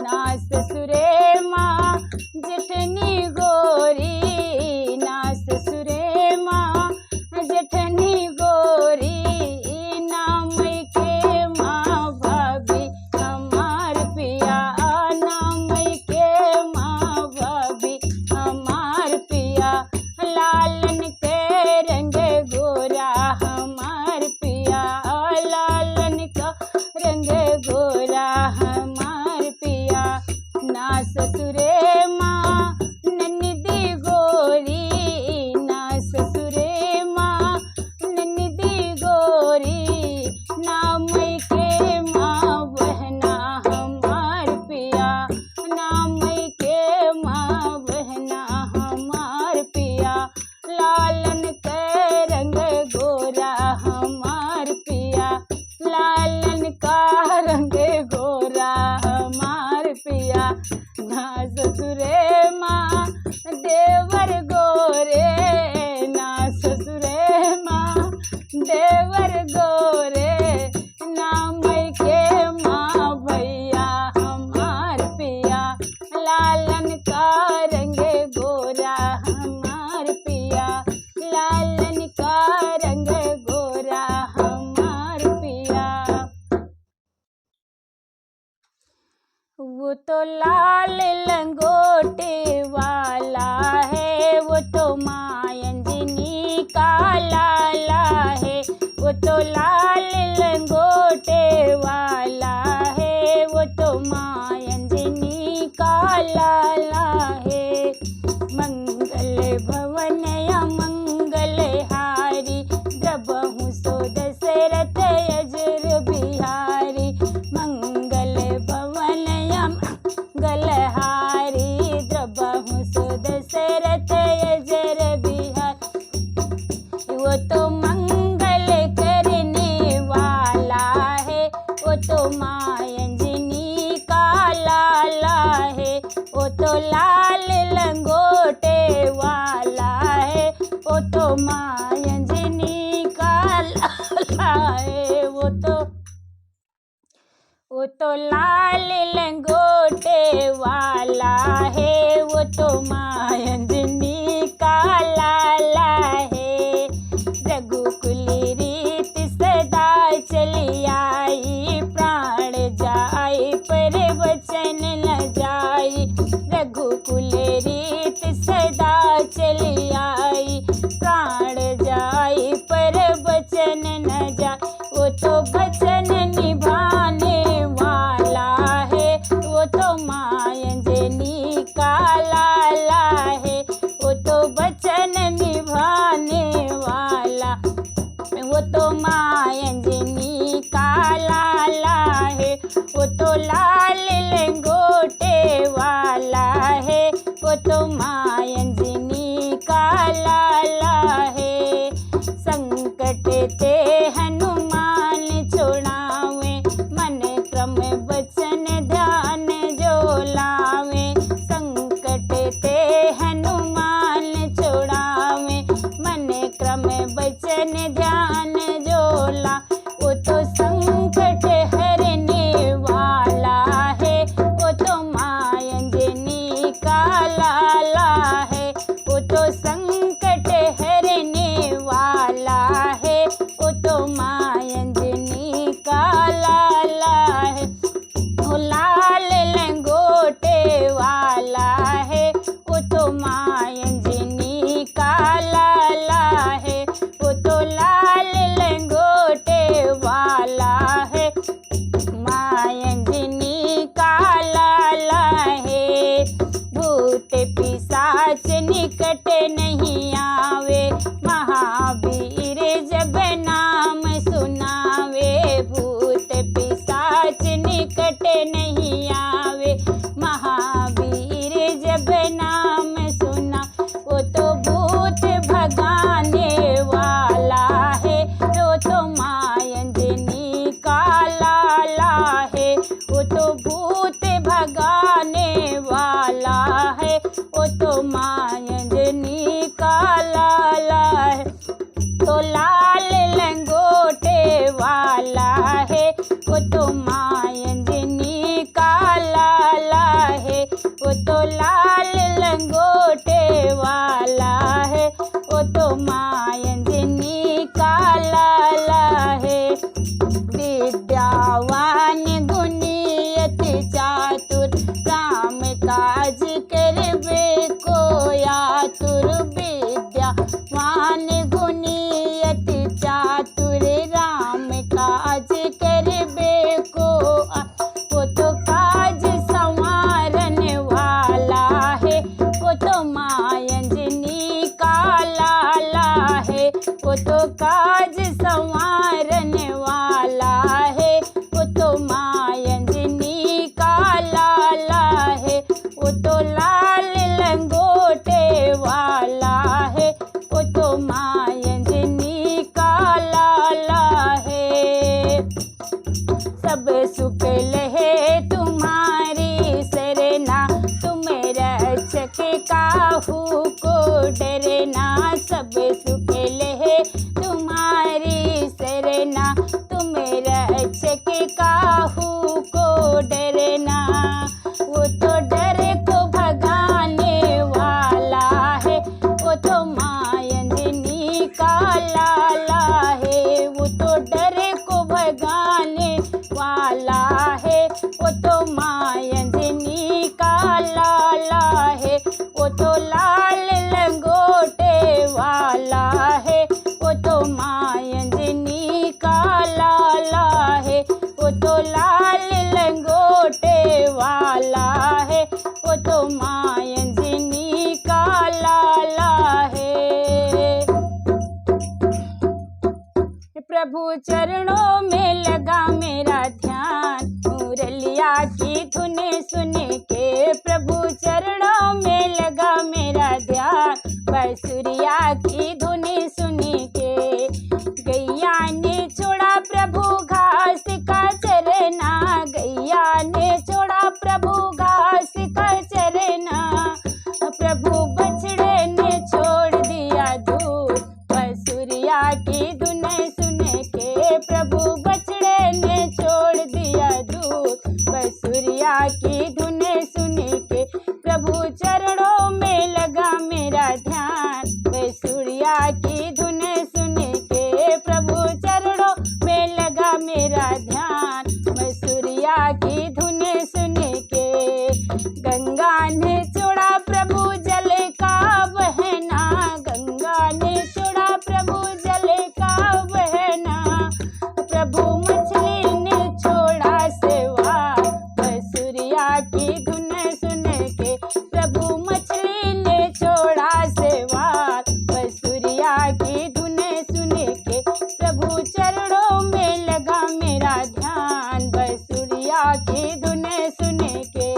ना ससुरे माँ जेठनी गोरी ना ससुरे माँ जेठनी गोरी ना मैके माँ भाभी हमार पिया ना मैके माँ भाभी हमार पिया लालन के रंग गोरा हमार पिया लालन का रंग गोरा हमार पिया ना ससुरे माँ नन्दी गोरी ना ससुरे माँ नन्दी गोरी ना मैके माँ बहना हमार पिया ना मैके माँ बहना हमार पिया लालन के रंग गोरा हमार पिया लालन का रंग गोरा हमार पिया ना ससुरे माँ देवर गोरे ना ससुरे माँ देवर गोरे ना मैके माँ भैया हमार पिया लालन का रंग गोरा हमार पिया लालन का रंग गोरा हमार पिया वो तो लाल लंगोटे वाला है वो तो मायंजनी का लाला है वो तो लाल लंगोटे वाला है वो तो मायंजनी का लाला है मंगल भवन या मंगल हारी द्रबहु सो दशरथ अजर बिहारी मंगल भवन या मंगल हारी द्रबहु सो दशरथ अजर बिहारी वो तो मंगल करने वाला है वो तो मायंजनी का लाला है वो तो लाल लंगोटे वाला है वो तो मायंजनी का लाला है वो तो लाल लंगोटे वाला है वो तो मायंजनी का लाला है रघुकुली रीत सदा चली आई प्राण जाए पर वचन न जाई रघुकुल रीत सदा चली आई प्राण जाए पर वचन न जाए वो तो वचन निभाने वाला है वो तो मायंजनी का लाला है वो तो वचन निभाने वाला वो तो मायंजनी का लाला है वो तो लाल लंगोटे वाला है वो तो मायंजनी का लाला है संकट ते हनुमान छोड़ावे मन क्रम वचन ध्यान जो लावे संकट ते हनुमान छोड़ावे मन क्रम वचन ध्यान जो ला वो तो संकट हरने वाला है वो काहू को डरना, सब सुख ले तुम्हारी सरना, तुम रक्षक काहू को डरना। वो तो डर को भगाने वाला है, वो तो माँ अंजनी का लाला है। वो तो डर को भगाने वाला है, वो तो माँ अंजनी का लाला है। वो तो लाल लंगोटे वाला है, वो तो माँ अंजनी का लाला है। वो तो लाल लंगोटे वाला है, वो तो माँ अंजनी का लाला है। प्रभु चरणों में लगा मेरा ध्यान, मुरलिया की धुन सुन के। प्रभु चरणों में लगा मेरा ध्यान, बांसुरिया की धुन सुन के। गैया ने छोड़ा प्रभु घास का चरना, गैया ने छोड़ा प्रभु घास का चरना। प्रभु बछड़े ने छोड़ दिया दूध, बांसुरिया की धुन सुन के। प्रभु बछड़े ने छोड़ दिया दूध, बांसुरिया की धुन सुन के। प्रभु चरणों में लगा मेरा ध्यान, बांसुरिया की धुन सुन के। प्रभु चरणों में लगा मेरा ध्यान, बांसुरिया की धुन सुन के। गंगा ने छोड़ा प्रभु जल का बहना, गंगा ने छोड़ा प्रभु जल का बहना। प्रभु मछली ने छोड़ा सेवा, बांसुरिया की धुन सुन के। प्रभु मछली ने छोड़ा सेवा, बांसुरिया की धुन सुन के। प्रभु चरणों में लगा मेरा ध्यान, बांसुरिया की धुन सुन के।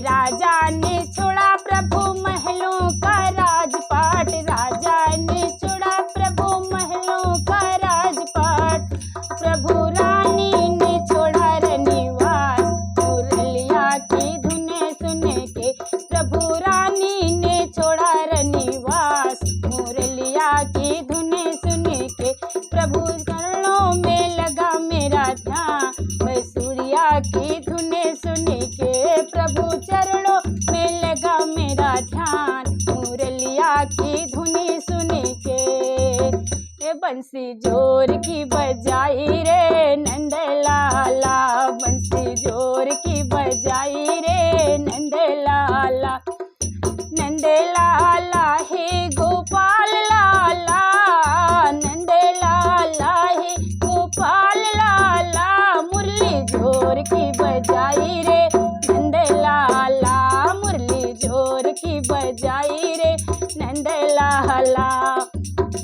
राजा ने छोड़ा प्रभु महलों का राजपाट, राजा ने छोड़ा प्रभु महलों का राजपाट। प्रभु रानी ने छोड़ा रनिवास, मुरलिया की धुन सुन के। प्रभु रानी ने छोड़ा रनिवास, मुरलिया की धुन सुन के। प्रभु चरणों में लगा मेरा ध्यान, बांसुरिया की धुन सुन के। प्रभु चरणों में लगा मेरा ध्यान, मुरलिया की धुन सुन के। ये बंसी जोर की बजाई रे नंद लाला, बंसी जोर की बजाई रे नंद लाला। नंद लाला है गोपाल लाला, नंद लाला है गोपाल लाला। मुरली जोर की बजाई रे नंद लाला, मुरली जोर की बजाई रे नंद लाला।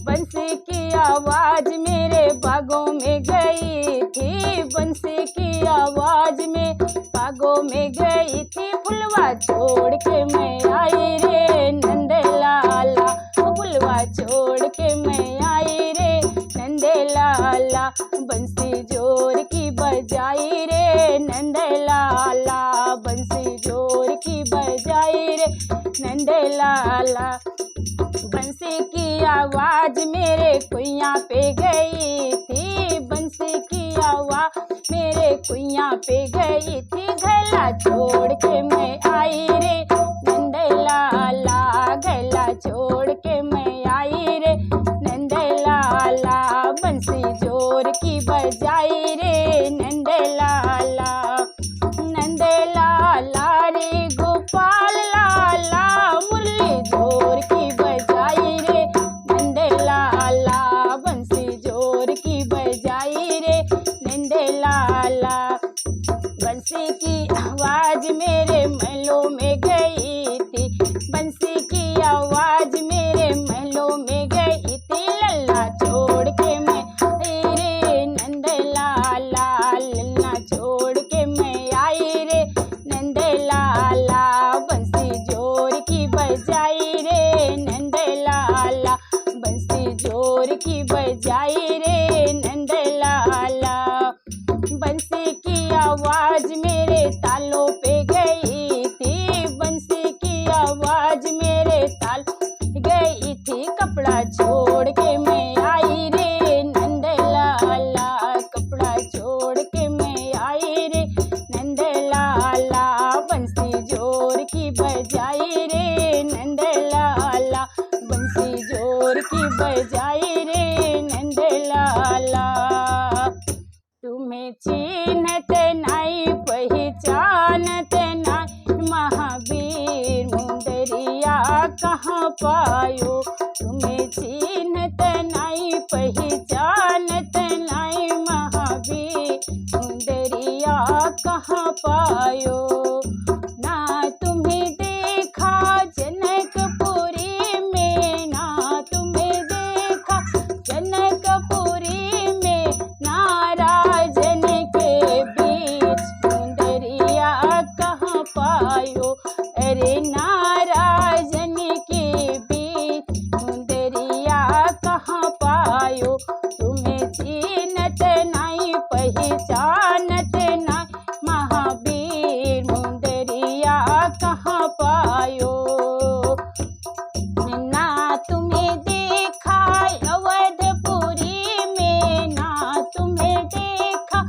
बंसी की आवाज मेरे बागों में गई थी, बंसी की आवाज में बागों में गई थी। फुलवा छोड़ के मैं आई रे नंद लाला, फुलवा छोड़ के मैं आई रे नंद लाला। बंसी जोर की बजाई रे नंद लाला, बंसी जोर की बजाई रे नंद लाला। बंसी की आवाज मेरे कुइयां पे गई थी, बंसी की आवाज मेरे कुइयां पे गई थी। गला छोड़ के मैं आई रे नंद लाला, गला छोड़ के मैं आई रे नंद लाला। बंसी जोर की बजाई रे नंद लाला, नंद लाला रे गोपाल लाला। मुरली जोर की बजाई रे नंद लाला, बंसी जोर की बजाई रे नंद लाला। बंसी की आवाज मेरे महलों में गई थी, बंसी की आवाज मेरे महलों में गई थी। लल्ला छोड़ के मैं आई रे नंद लाला, लल्ला छोड़ के मैं आई रे नंद लाला। बंसी जोर की बजाई रे नंद लाला, बंसी जोर की बजाई रे नंद लाला। बंसी की आवाज मेरे तालों पे गई कहाँ पायो। ना तुम्हें देखा जनकपुरी में, ना तुम्हें देखा जनकपुरी में, ना राजन के बीच मुंदरिया कहाँ पायो। अरे ना राजन के बीच मुंदरिया कहाँ पायो। तुम्हें चीनत नहीं पहचानत नहीं, महावीर मुंदरिया कहाँ पायो। ना तुम्हें देखा अवधपुरी में, ना तुम्हें देखा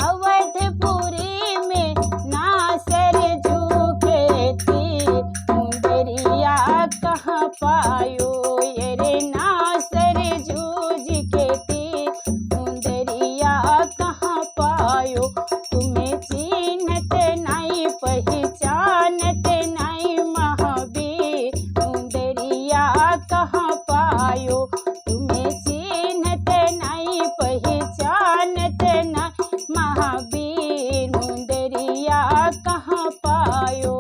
अवधपुरी में, ना सरजू के तीर मुंदरिया कहाँ पायो। अरे ना सरजू जी के तीर मुंदरिया कहाँ पायो। तुम्हें चीनत नहीं पहचानत नहीं, महावीर मुंदरिया कहाँ पायो। तुम्हें चीनत नहीं पहचानत नहीं, महावीर मुंदरिया कहाँ पायो।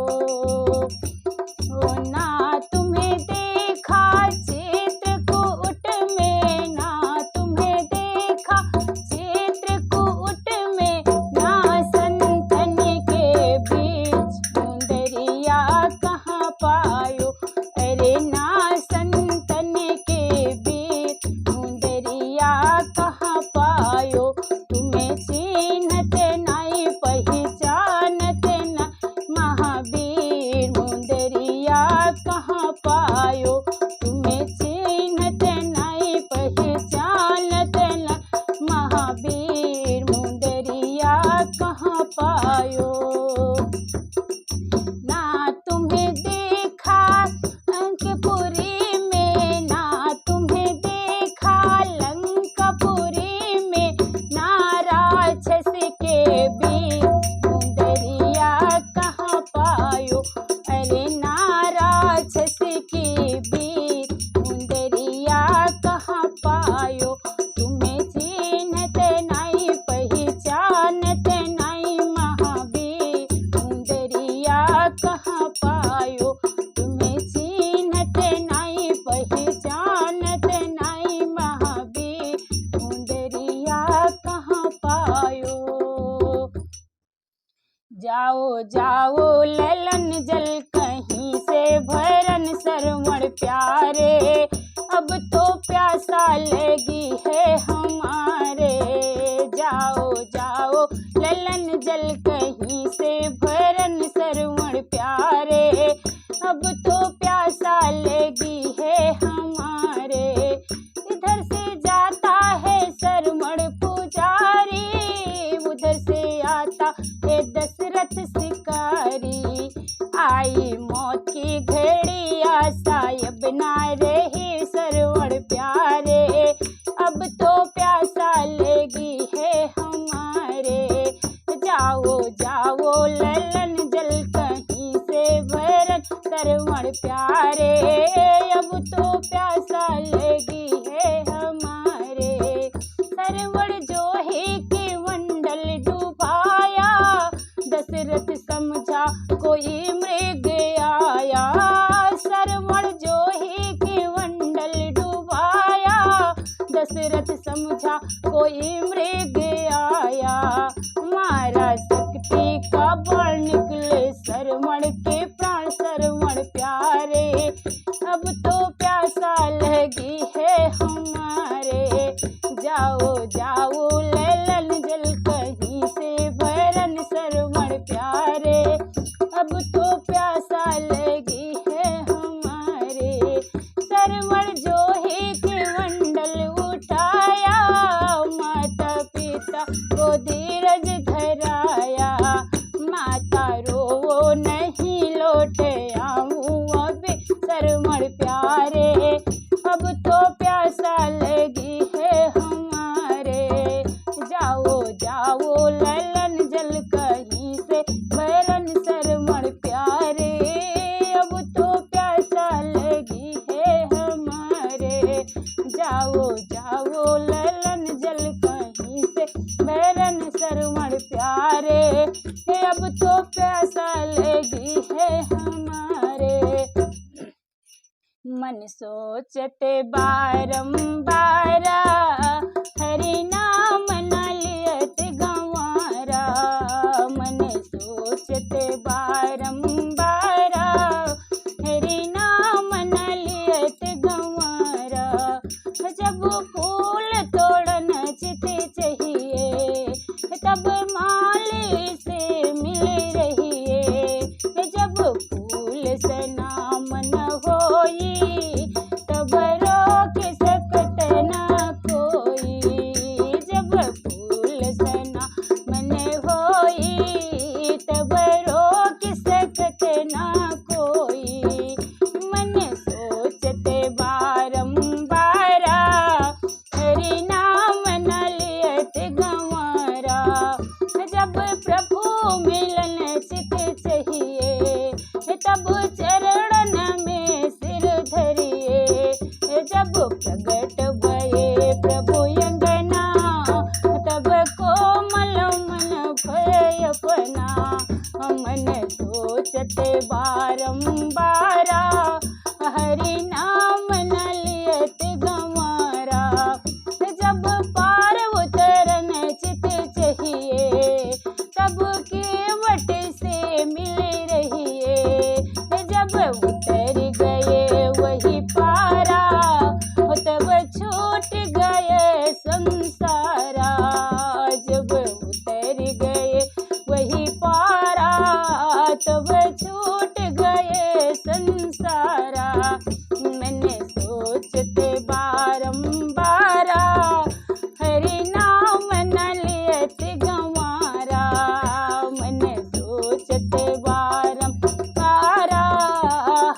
ना तुम्हें देखा चित्रकूट में, ना तुम्हें देखा चित्रकूट में, ना संतन के बीच मुंदरिया कहाँ पायो। अरे ना संतन के बीच मुंदरिया कहाँ पायो। तुम्हें चीनत नहीं पहचानत नहीं, महावीर मुंदरिया कहाँ पायो। तुम्हें चीनत नहीं पहचानत नहीं, महावीर मुंदरिया कहाँ पायो। ना तुम्हें देखा अंकपुरी में, ना तुम्हें देखा लंकापुरी में, ना राक्षस के बीच मुंदरिया कहाँ पायो। अरे ना राक्षस के बीच मुंदरिया कहाँ पायो। तुम्हें चीनत नहीं पहचानत नहीं, महावीर मुंदरिया कहाँ पायो। तुम्हें चीनत नहीं पहचानत नहीं, महावीर मुंदरिया कहाँ पायो। जाओ जाओ ललन जल कहीं से भरन सरवण प्यारे, अब तो प्यासा लगी है हमारे। जाओ जाओ ललन जल कहीं से भरन सरवण प्यारे, अब तो प्यासा लगी है हमारे। इधर से जाता है सरवण पुजारी, उधर से आता है दशरथ शिकारी। आई मौत की घड़ी आशा अब ना रही सरवण प्यारे, अब तो प्यासा लगी है हमारे। जाओ जाओ ललन जल कहीं से भरन सरवण प्यारे, अब तो प्यासा लगी है हमारे। सरवण जो ही के मंडल डुबाया, दशरथ समझा कोई मृग आया। सरवण जो ही के मंडल डुबाया, दशरथ समझा कोई मृग आया। मारा शक्ति का बल निकले सरवण के प्राण सरवण प्यारे, अब तो प्यासा लगी है हमारे। जाओ जाओ ललन जल कहीं से भरन सरवण प्यारे, अब तो प्यासा लगी है हमारे। सरवण जो ही के मंडल उठाया, माता पिता को धीरज धराया। माता रो सोचते बारंबारा, हरि नाम न लियत गंवारा। मन सोचते बारंबारा, हरि नाम न लियत गंवारा। जब फूल तोड़न चित चाहिए, तब माली से मिल रहिए। जब फूल से नाम न होई, तब रोक सकत न कोई। जब फूल से नाम न होई, तब रोक सकत न कोई। मन सोचते बारंबारा, हरि नाम न लियत गंवारा। जब प्रभु मिलन चित चाहिए, तब चरणन में सिर धरिए। जब प्रगट भये प्रभु अंगना, तब कोमल मन भय अपना। मन सोचते बारंबारा, हरि नाम न लियत गंवारा। जब पार उतरन चित चाहिए, तब केवट से मिल रहिए। जब उतर गए वही पारा, तब छूट गए संसारा। जब उतर गए वही पारा, तब छूट गए संसारा। मैंने सोचते बारंबारा, हरि नाम न लियत गंवारा। मैंने सोचते बारंबारा,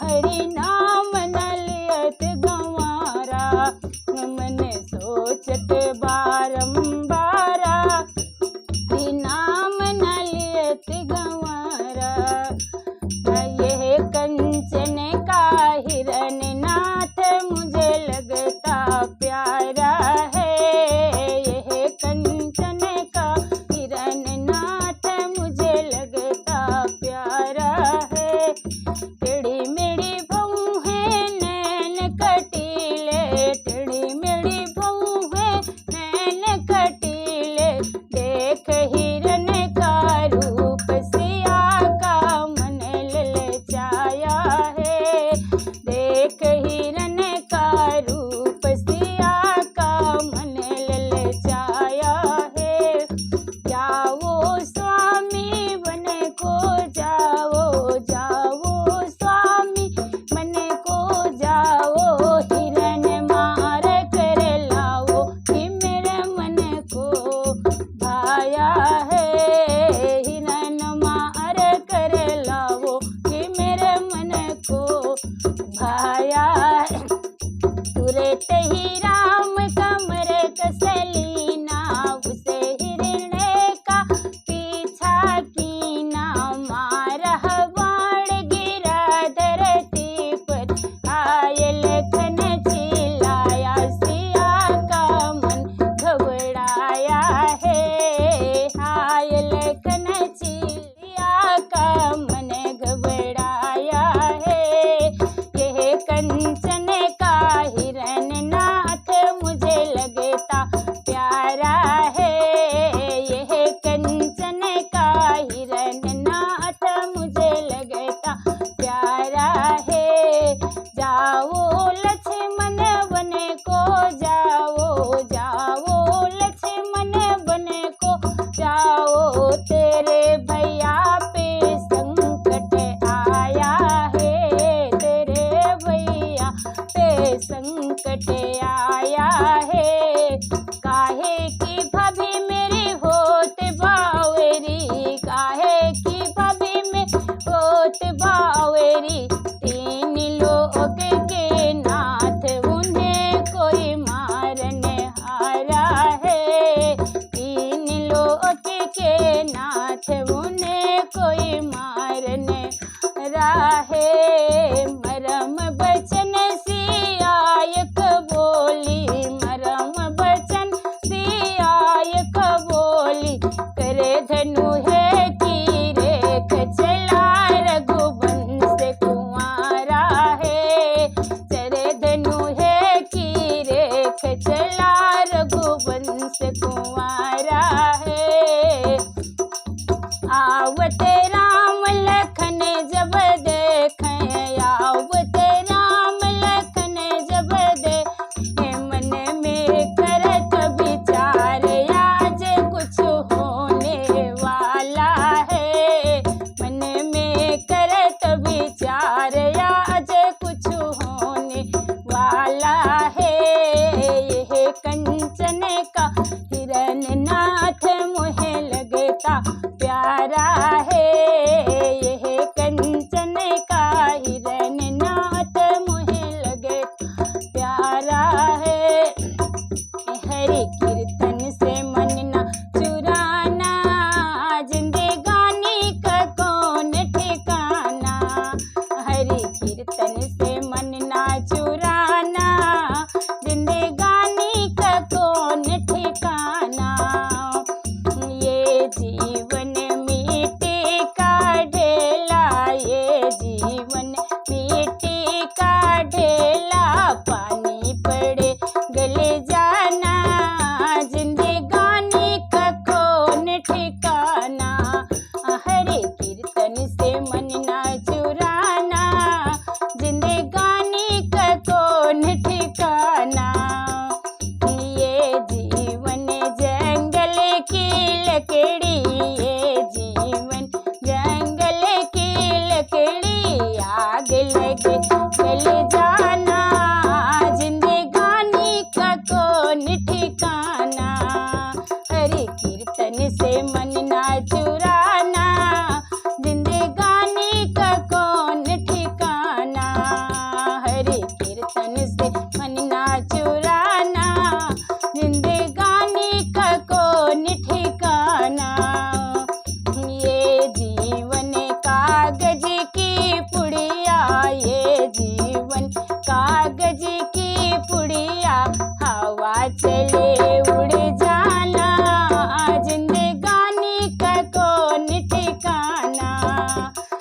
हरि नाम न लियत गंवारा। मैंने सोचते बारंबारा, हरि नाम न लियत गंवारा। यह कंचन का हिरन नाथ मुझे लगता प्यारा है। यह कंचन का हिरन नाथ मुझे लगता प्यारा है। टेढ़ी मेढ़ी बहू है नैन कटीले, टेढ़ी मेढ़ी बहू है नैन कटीले। देख हिरन का रूप सिया का मन ललचाया है। देख हिरन का रूप सिया का मन ललचाया है। जाओ स्वामी वन को जाओ, जाओ स्वामी मन को जाओ। हिरन मार कर लाओ, कि मेरे मन को भाया है। हिरन मार कर लाओ, कि मेरे मन को भाया है। तुरत ही राम कमर कसलीना, उसे हिरण का पीछा कीना। मारह बाण गिरा धरती पर, आए लखन चिल्लाया। सिया का मन घबराया है। आए लखन चिल्लाया का मन घबराया है। यह कंचन का हिरन नाथ मुझे लगता प्यारा है। यह कंचन का हिरन नाथ मुझे लगता प्यारा है। जाओ लक्ष्मण वन को जाओ, जाओ लक्ष्मण वन को जाओ। तेरे भैया पे संकट आया है। तेरे भैया पे संकट आया है। काहे की भाभी मेरी होत बावेरी, काहे की भाभी में होत बावेरी। तीन लोक के नाथ उन्हें कोई मारने हारा है। तीन लोक के नाथ उन्हें कोई मारने राहे। मरम बचन सियायक बोली, मरम बचन सियायक बोली। करे धनु है की रेख चला, रघुवंश कुंवारा है। चरे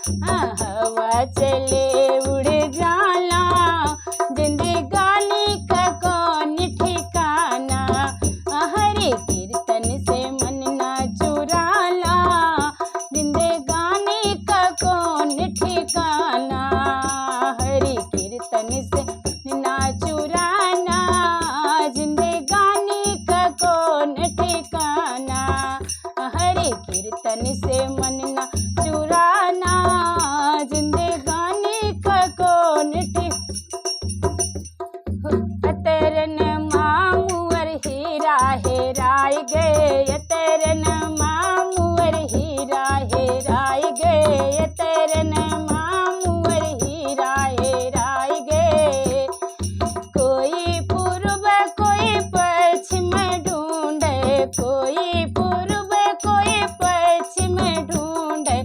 हवा चले उड़ जाला, जिंदगानी का कौन ठिकाना, हरे कीर्तन से मन ना चुराला, जिंदगानी का कौन ठिकाना, हरे कीर्तन से ना चुराना, जिंदगानी का कौन ठिकाना, हरे कीर्तन से मन ना चुराना, जिंदगानी का कौन अतरन मामुअर हीरा हेराय गए, अतरन मामुअर हीरा हेराय गए, अतरन मामुअर हीरा हेराय गए, कोई पूर्व कोई पश्चिम ढूंढे, कोई पूर्व कोई पश्चिम ढूंढे,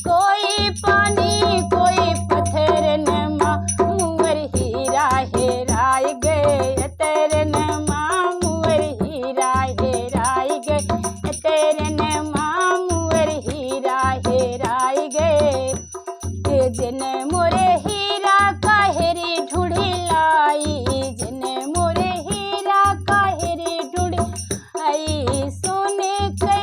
कोई पानी कोई पत्थर न मामुअर हीरा हेराय गए, अतरन मामुअर हीरा हेराय गए, अतरन मामुअर हीरा हेराय गए, जिन मोरे हीरा काहेरी ढूंढी लाई, जिन मोरे हीरा काहेरी ढूंढी आई, सोने के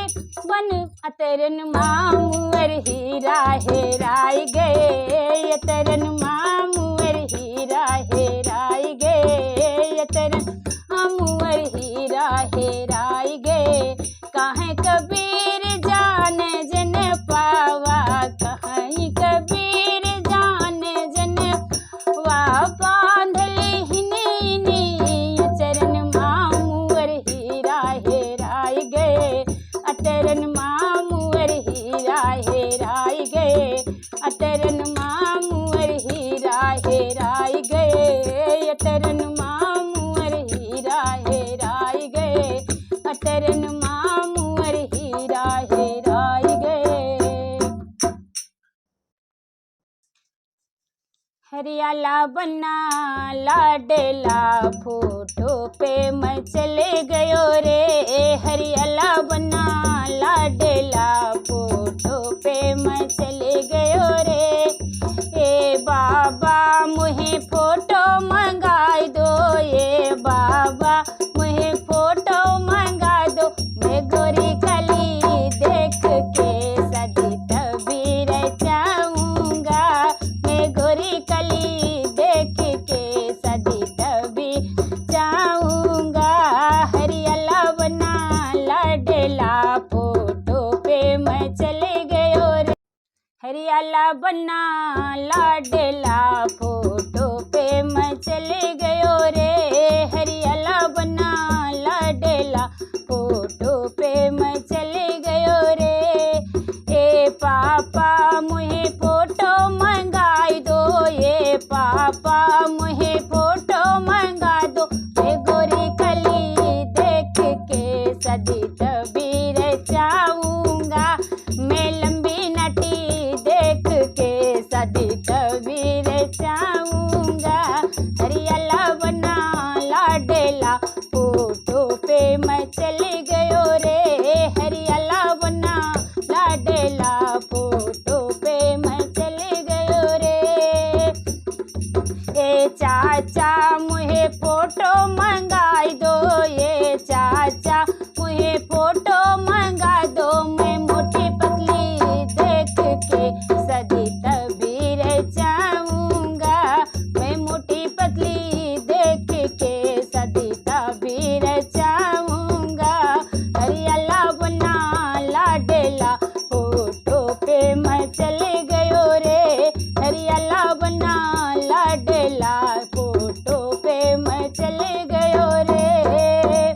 बन अतरन मामुअर हीरा हेराय गए, अतरन मामुअर हीरा हेराय गए, अतरन मामुअर हीरा हेराय गए, कहाँ कबीर जान जन पावा, कहाँ कबीर जान जन वा, बांध लिहिनी अचरन मामुअर हीरा हेराय गए, अतरन मामुअर हीरा हेराय गए, अतरन मामुअर हीरा हेराय गए, अतरन मामुअर हीरा हेराय गए, अतरन मामुअर हीरा हेराय गए। हरियाला बन्ना लाडला फोटो पे मैं चले गयो रे, हरियाला बन्ना लाडला फोटो पे मैं चले गयो रे, ए बाबा मुहे फोटो मंगाई दो, ए बाबा मुहे फोटो मंगा दो, मैं गोरी कली देख के सदी तबीर चाहूँगा, मैं गोरी कली देख के सदी तभी चाहूँगा, हरियाला बना लाडला फोटो पे मैं चले गयो रे, हरियाला बना लाडला फोटो पे मैं चले गयो रे, हरियाला बना लाडला फोटो पे मैं चले गयो रे, ए पापा मुहे फोटो मंगाई दो, ए पापा मुहे फोटो मंगा दो, मैं गोरी कली देख के सदी तबीर चाहूँगा, मैं लंबी नटी देख के सदी तबीर चाहूँगा, हरियाला बना लाडला फोटो पे मैं चले गयो रे, हरियाला बना लाडला फोटो पे मैं चले गयो रे, ए चाचा मुहे फोटो मंगाई दो, ये चाचा मुहे फोटो मंगा दो, मैं मोटी पतली देख के सदी तबीर चाहूँगा, मैं मोटी पतली देख के सदी तबीर चाहूँगा, हरियाला बना लाडला फोटो पे मैं चले गयो रे, हरियाला बना लाडला फोटो पे मैं चले गयो रे,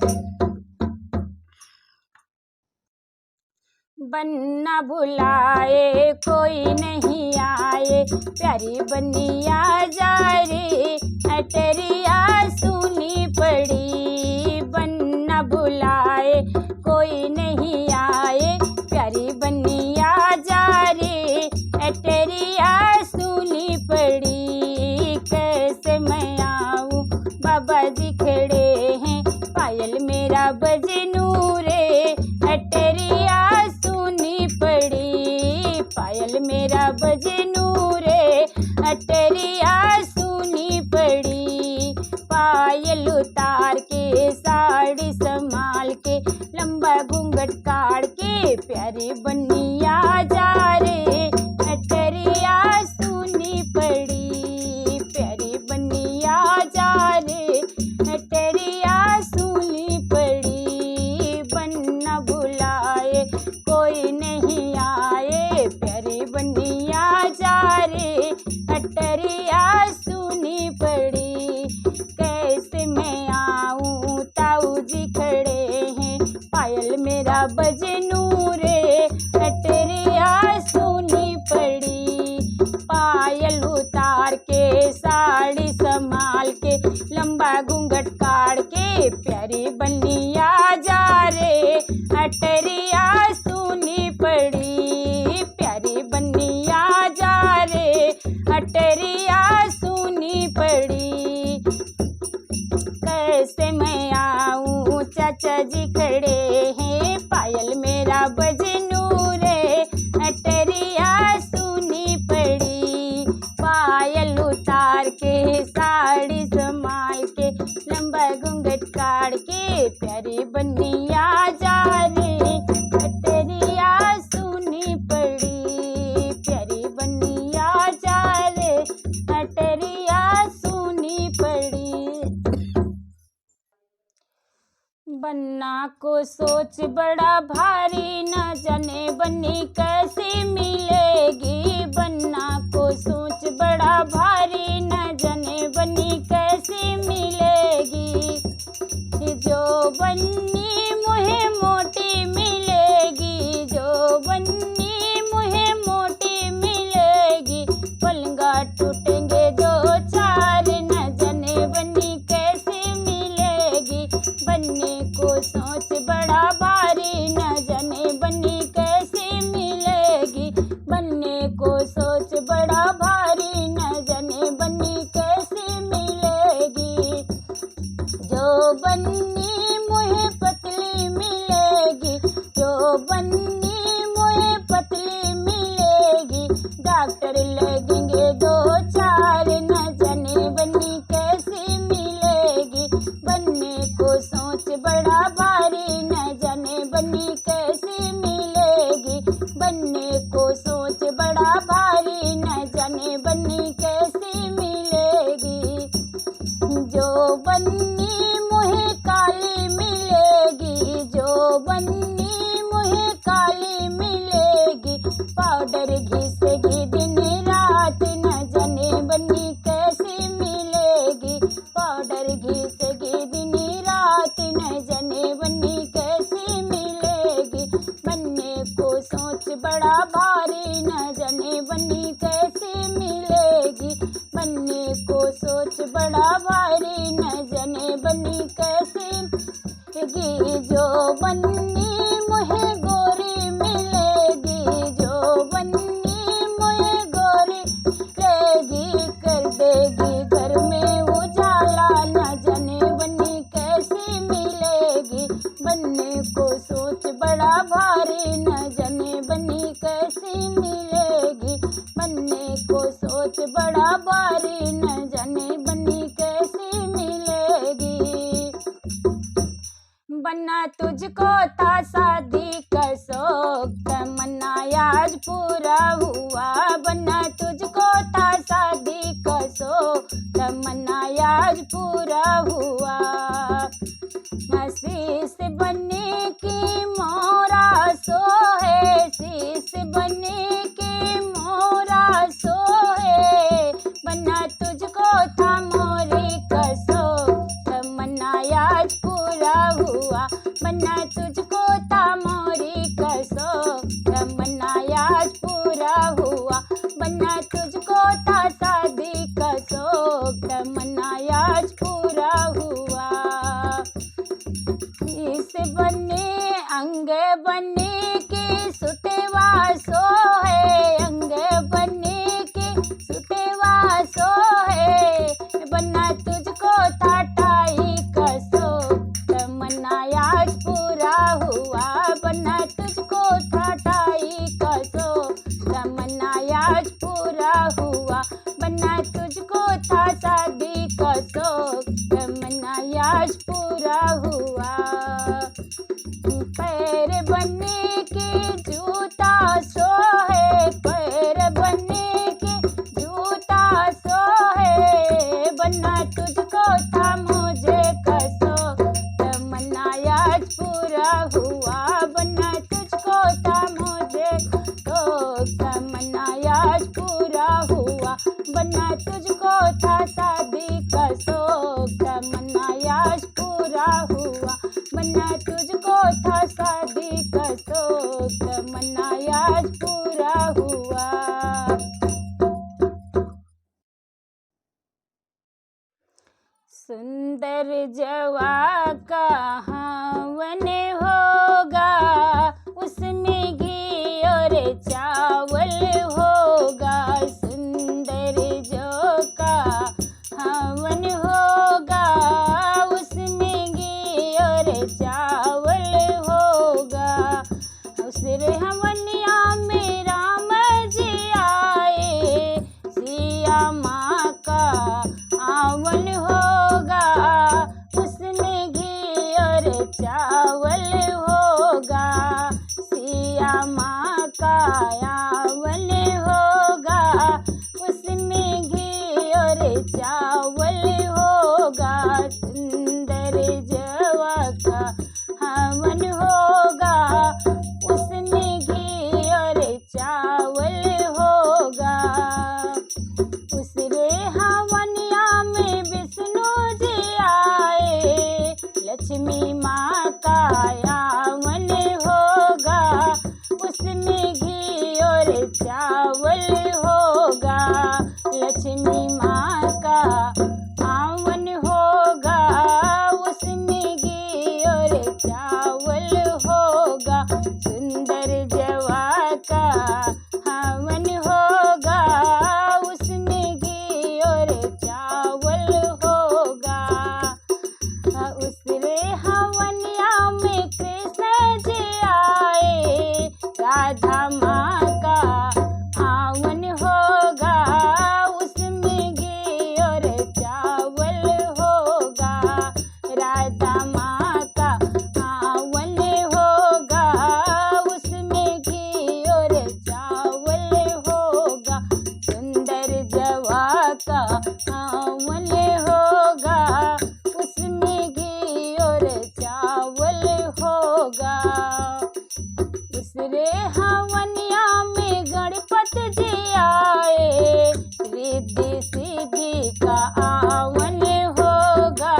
बन्ना बुलाए कोई नहीं आए, प्यारी बनिया जा रे, अटरिया सुनी पड़ी, बन्ना बुलाए कोई नहीं आए, प्यारी बनिया जा रे, अटरिया सुनी पड़ी, कैसे मैं आऊँ बाबा जी खड़े हैं, पायल मेरा बजनू रे, अटरिया सुनी पड़ी, पायल मेरा बजनू रे अटरिया सुनी पड़ी। पायल उतार के साड़ी संभाल के लंबा घूंघट काढ़ के प्यारी बनिया जा रे अटरिया सुनी पड़ी। प्यारी बनिया जा रे अटरिया सुनी पड़ी। बन्ना बुलाए कोई नहीं आए प्यारी बनिया जा रे अटरिया सुनी पड़ी। कैसे मैं आऊं ताऊ जी खड़े हैं पायल मेरा बजनू रे अटरिया सुनी पड़ी। पायल उतार के साड़ी संभाल के लंबा घूंघट काढ़ के प्यारी बनिया जा रे अटरिया सुनी पड़ी। प्यारी बनिया जा रे अटरिया सुनी पड़ी। कैसे मैं आऊं चाचा जी खड़े हैं पायल मेरा बजनू रे अटरिया सुनी पड़ी। पायल उतार के साड़ी संभाल के लंबा घूंघट काढ़ के प्यारी बनिया जा रे अटरिया सुनी पड़ी। प्यारी बनिया जा रे अटरिया सुनी पड़ी। बन्ना को सोच बड़ा भारी न जाने बन्नी कैसे मिलेगी। बन्ना को सोच बड़ा भारी न जाने बन्नी कैसे मिलेगी। जो बन्नी मुहे मोटी मिलेगी जो बन्नी मुहे मोटी मिलेगी। पलंगा टूटेंगे दो चार न जाने बन्नी कैसे मिलेगी। बन्ने को सोच बड़ा भारी न जाने बन्नी कैसे मिलेगी। बन्ने को सोच बड़ा भारी न जाने बन्नी कैसे मिलेगी। जो बन्नी मुहे पतली मिलेगी जो बन्नी मुहे पतली मिलेगी। डॉक्टर लगेंगे दो चार न जाने बन्नी कैसे मिलेगी। बन्ने को सोच बड़ा भारी न जाने बन्नी कैसे मिलेगी। बन्ने को सोच बड़ा भारी न जाने बन्नी कैसे मिलेगी। जो बन्नी मुहे काली मिलेगी जो बन्नी मुहे काली मिलेगी। पाउडर घिसेगी दिन रात न जाने बन्नी कैसे मिलेगी। पाउडर घिसेगी दिन रात न जाने बन्नी कैसे मिलेगी। बन्ने को सोच बड़ा भारी न जाने बन्नी कैसे मिलेगी। बन्ने को सोच बड़ा भारी न जाने बन्नी कैसे मिलेगी। जो बन्नी मुहे गोरी मिलेगी जो बन्नी मुहे गोरी लेगी। कर देगी घर में उजाला न जाने बन्नी कैसे मिलेगी। बन्ने को सोच बड़ा भारी न जाने बन्नी कैसे मिलेगी। बन्ने को सोच बड़ा भारी न जाने बन्नी कैसे मिलेगी। बन्ना तुझको था शादी का शौक तमन्ना आज पूरा हुआ। बन्ना तुझको था शादी का शौक तमन्ना आज पूरा हुआ। शीश बनने की मोरा सो है शीश बनने की मोरा सो है। बन्ना तुझको था मोरी का शौक तमन्ना आज पूरा हुआ। बन्ना तुझको था मोरी का शौक तमन्ना आज पूरा हुआ। बन्ना तुझको था शादी का शौक तमन्ना आज पूरा हुआ। इस बने अंग बने के सुटेवा सो है अंग बने के सुटेवा सो है। बन्ना तुझको था टाई का शौक तमन्ना आज पूरा हुआ। बन्ना तुझको था टाई का शौक तमन्ना आज बना तुझको था शादी का शौक, तमन्ना आज पूरा हुआ। बना तुझको था शादी का शौक, तमन्ना आज पूरा हुआ। सुंदर जवा का हवन होगा, उसमें घी और चावल होगा। सुंदर जो का हवन होगा, उसमें घी और चावल होगा। उस हवनिया में राम जी आए, सिया माँ का आवन होगा, उसमें घी और चावल होगा। सिया माँ का आवन होगा, उसमें घी और चावल होगा। सुंदर जवा का हवन होगा, उसमें घी और चावल होगा। उसरे हवनिया में विष्णु जी आए, लक्ष्मी माँ का आवन होगा, उसमें घी और चावल होगा। लक्ष्मी माँ का आवन होगा, उसमें घी और चावल होगा। सुंदर जवा का हवन होगा, उसमें घी और चावल होगा। उसरे हवनिया में कृष्ण जी आए, राधा माँ का आवन होगा, उसमें घी और चावल होगा। राधा माँ का आवन होगा, उसमें घी और चावल होगा। सुंदर जवा का आवन होगा, उसमें घी और चावल होगा। उसरे हवनिया में गणपति जी आए, रिद्धि सिद्धि का आवन होगा,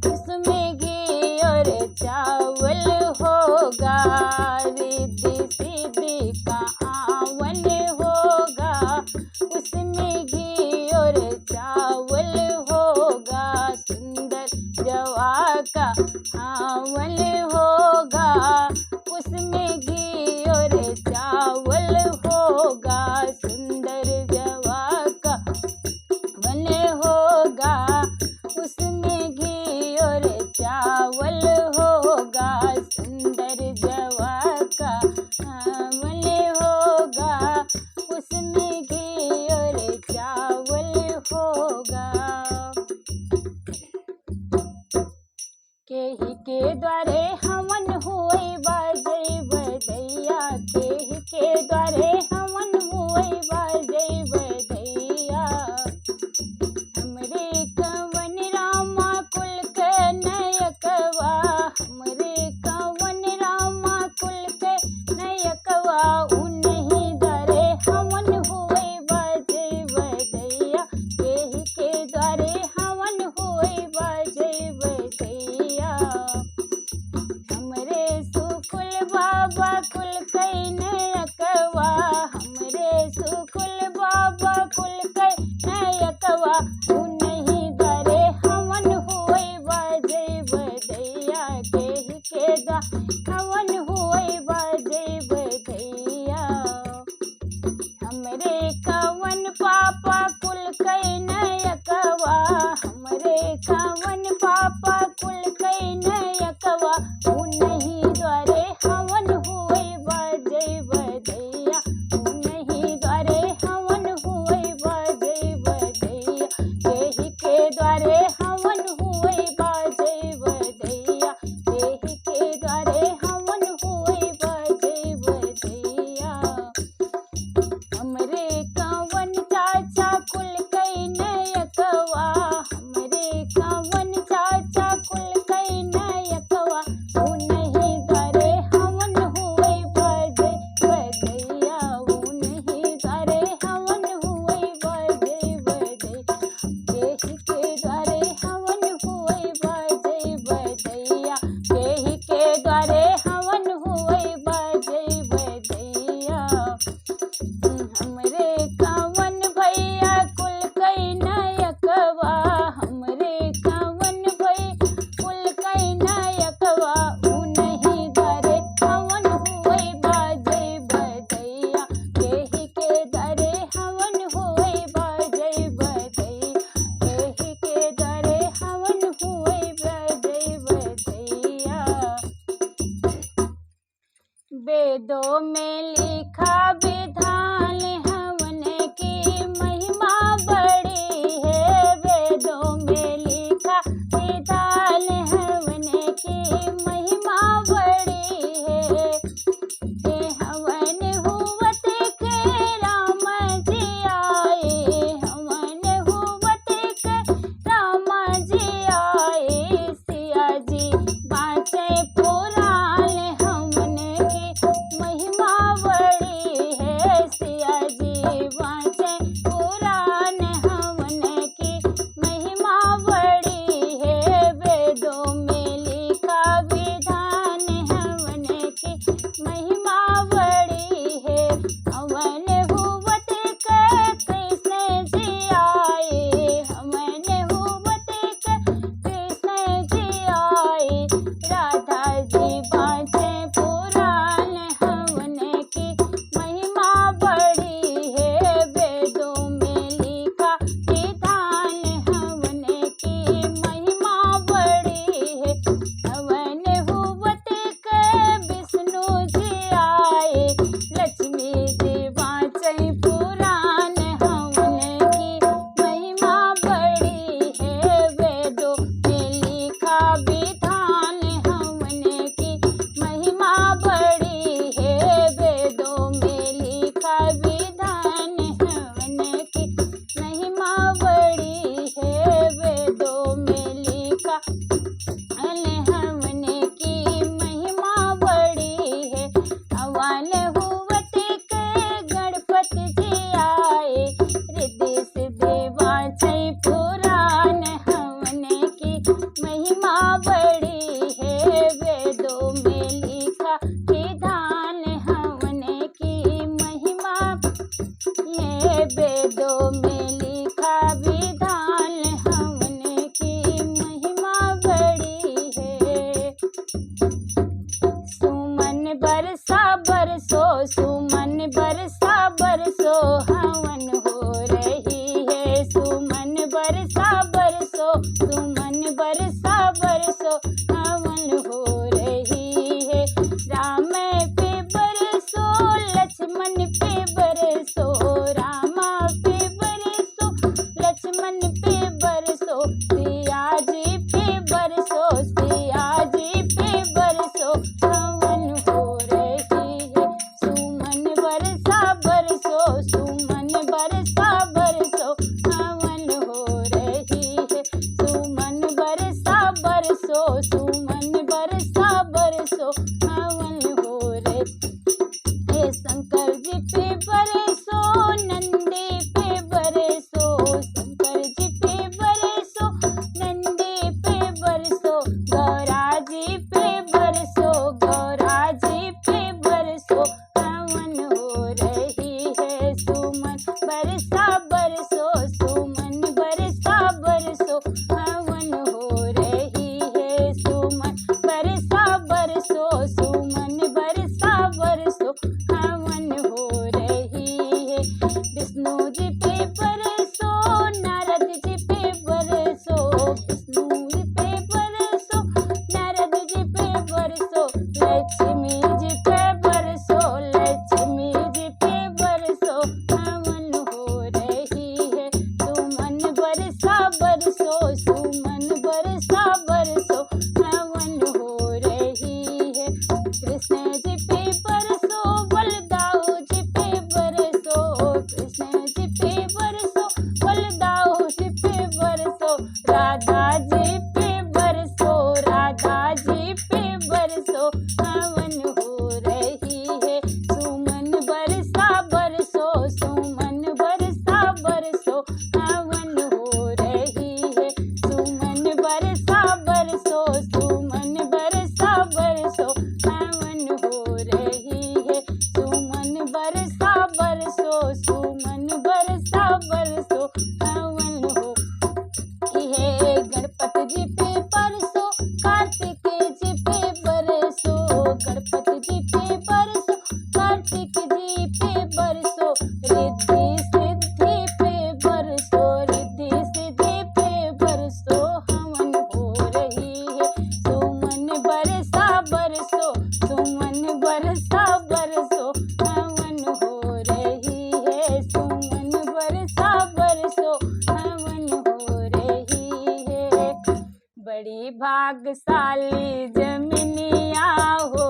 उसमें घी और चावल होगा। रिद्धि सिद्धि का आवन होगा, उसमें घी और चावल होगा। सुंदर जवा का आवन होगा, उसमें घी और चावल होगा। सुंदर जवा का वन होगा, उसमें घी और चावल होगा। सुंदर जवा का वन होगा, उसमें घी और चावल होगा। केही के द्वारे हवन हुए बाजे बधैया, केही के द्वारे हवन हुए बाजे बधैया। हमरे कवन रामा कुल के नयकवा, हमरे कवन रामा कुल के नयकवा। उन्हीं द्वारे हवन हुए बाजे बधैया, केही के द्वारे हवन हुए बाजे बधैया। हमरे सुकुल बाबा कुल कई नयकवा, हमरे सुकुल बाबा कुल कई नयकवा। उन्हीं द्वारे हवन हुए बाजे बधैया, केही के द्वारे हवन हुए बाजे बधैया। हमरे कवन पापा कुल कई नयकवा, हमरे कवन पापा कुल कई नयकवा। उन्हीं द्वारे हवन हुए बाजे बधैया, उन्हीं द्वारे हवन हुए बाजे बधैया। केही के द्वारे हवन हुए बाजे बधैया, केही के द्वारे हवन हुए बाजे बधैया। हमरे कवन वेदों में लिखा विधान, हवन की महिमा बड़ी है। सुमन बरसा बरसो, सुमन बरसा बरसो, हवन हो रही है। सुमन बरसा बरसो, सुमन बरसा बरसो, हवन हो रही है। राम पे बरसो, लक्ष्मण पे बरसो, रामा पे बरसो, लक्ष्मण पे बरसो, सिया जी पे बरसो, सिया जी पे बरसो, हवन हो रही है। सुमन बरसा बरसो, सुमन बरसा बरसो, हवन हो रही है। सुमन बरसा बरसो, सुमन बरसा बरसो, हवन हो रही है। शंकर जी पे बरसो, नंदी पे बरसो, शंकर जी पे बरसो, नंदी पे बरसो, गौरा जी पे बरसो, गौरा जी पे बरसो, हवन हो रही है। सुमन बरसा बरसो, सुमन बरसा बरसो, हवन हो रही है। सुमन बरसा बरसो, सुमन बरसा बरसो, हवन हो रही है। विष्णु जी पे बरसो, नारद जी पे बरसो, विष्णु जी पे बरसो, नारद जी पे बरसो, लक्ष्मी जी पे बरसो, लक्ष्मी जी पे बरसो, हवन हो रही है। सुमन बरसा बरसो, सुमन बरसा बरसो, हवन हो रही है। कृष्ण जी पे बरसो, बलदाऊ जी पे बरसो, कृष्ण जी पे बरसो, बलदाऊ जी पे बरसो, राधा जी पे बरसो, राधा जी पे बरसो, हवन हो रही है। सुमन बरसा बरसो, सुमन बरसा बरसो, हवन हो रही है। सुमन बरसा बरसो, सुमन बरसा बरसो, हवन हो रही है। सुमन बरसा बरसो, सुमन बरसा बरसो, हवन हो हे। गणपति जी पे बरसो, कार्तिक जी पे बरसो, गणपति जी पे बरसो, कार्तिक जी पे बरसो, रिद्धि सिद्धि पे बरसो, रिद्धि सिद्धि पे बरसो, हवन हो रही है। सुमन बरसा बरसो, सुमन बरसा बरसो, हवन हो रही है। सुमन बरसा बरसो, हवन हो रही है। बड़ी भाग्यशाली जमीनिया हो,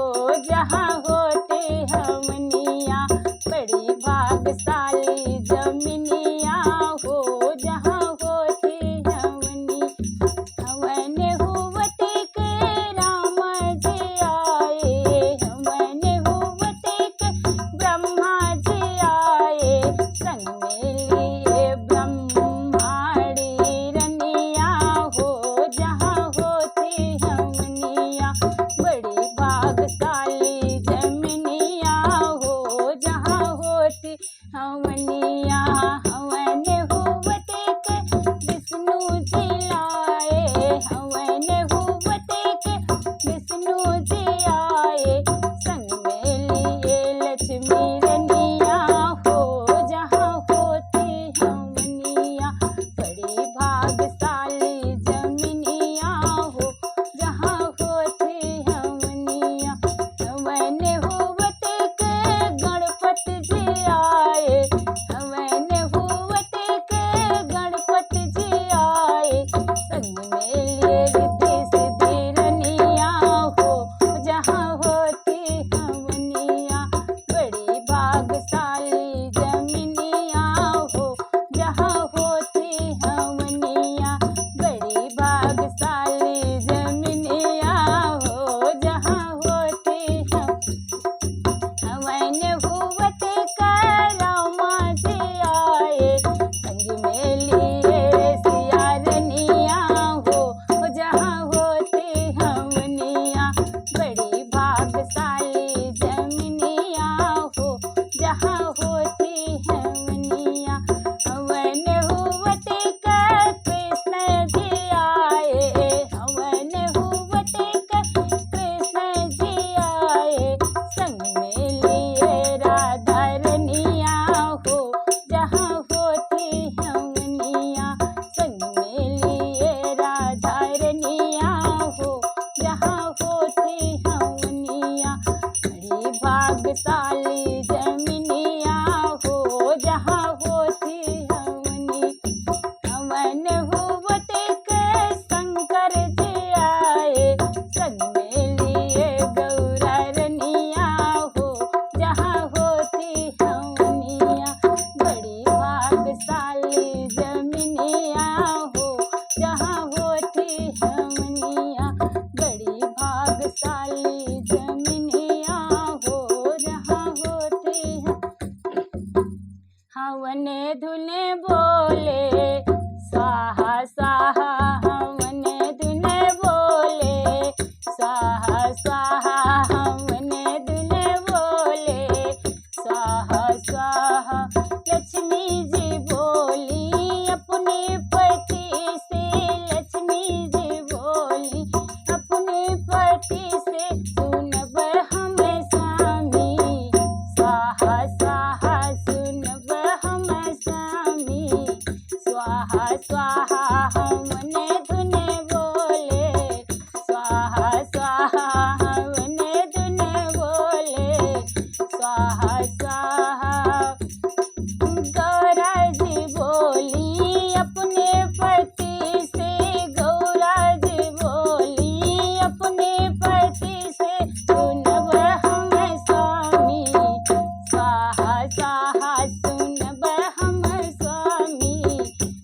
जहाँ होते हवनिया, बड़ी भाग्यशाली जमीनिया हो, जहाँ होते हवनी। हवन हुवते के राम जी आए, हवन हुवते के ब्रह्मा जी आए, संग में लिए ब्रह्माणी रनिया हो, जहाँ होती हवनिया। बड़ी भाग्यशाली जमीनिया हो, जहाँ होती हवनिया। हमने धुने बोले, स्वाहा स्वाहा हमने धुने बोले, स्वाहा स्वाहा हमने धुने बोले, स्वाहा स्वाहा। लक्ष्मी जी बोली अपने पति से, लक्ष्मी जी बोली अपने पति से, सुनब हम स्वामी, स्वाहा स्वाहा सुनब हम स्वामी, स्वाहा स्वाहा हमने धुने बोले, स्वाहा स्वाहा हमने धुने बोले, स्वाहा स्वाहा। गौरा जी बोली अपने पति से, गौरा जी बोली अपने पति से, सुनब हम स्वामी, स्वाहा स्वाहा सुनब हम स्वामी,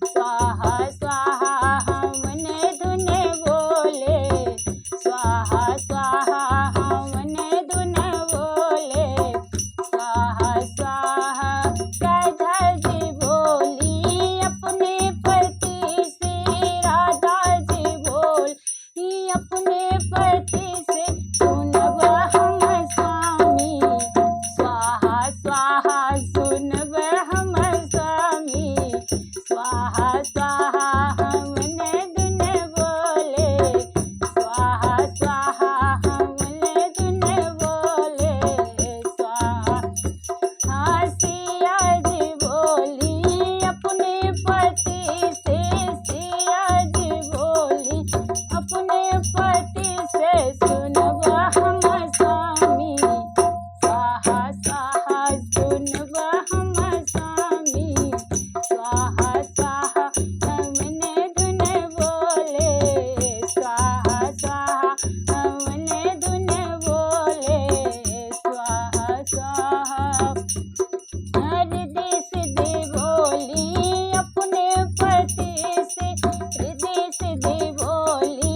स्वाहा स्वाहा हमने धुने बोले, स्वाहा स्वाहा हमने धुने बोले, स्वाहा स्वाहा। राधा जी बोली अपने पति से, राधा जी बोली अपने पति से, सुनब हम स्वामी, स्वाहा स्वाहा सुनब हम स्वामी, स्वाहा स्वाहा हमने धुने बोले, स्वाहा स्वाहा हमने धुने बोले, स्वाहा। हाँ सिया जी बोली अपने पति से, सिया जी बोली अपने पति से, सुनब हम स्वामी, स्वाहा स्वाहा सुनब हम स्वामी, स्वाहा स्वाहा हमने धुने बोले, स्वाहा स्वाहा हमने धुने बोले, स्वाहा स्वाहा। हृदय सिद्धि बोली अपने पति से, हृदय सिद्धि बोली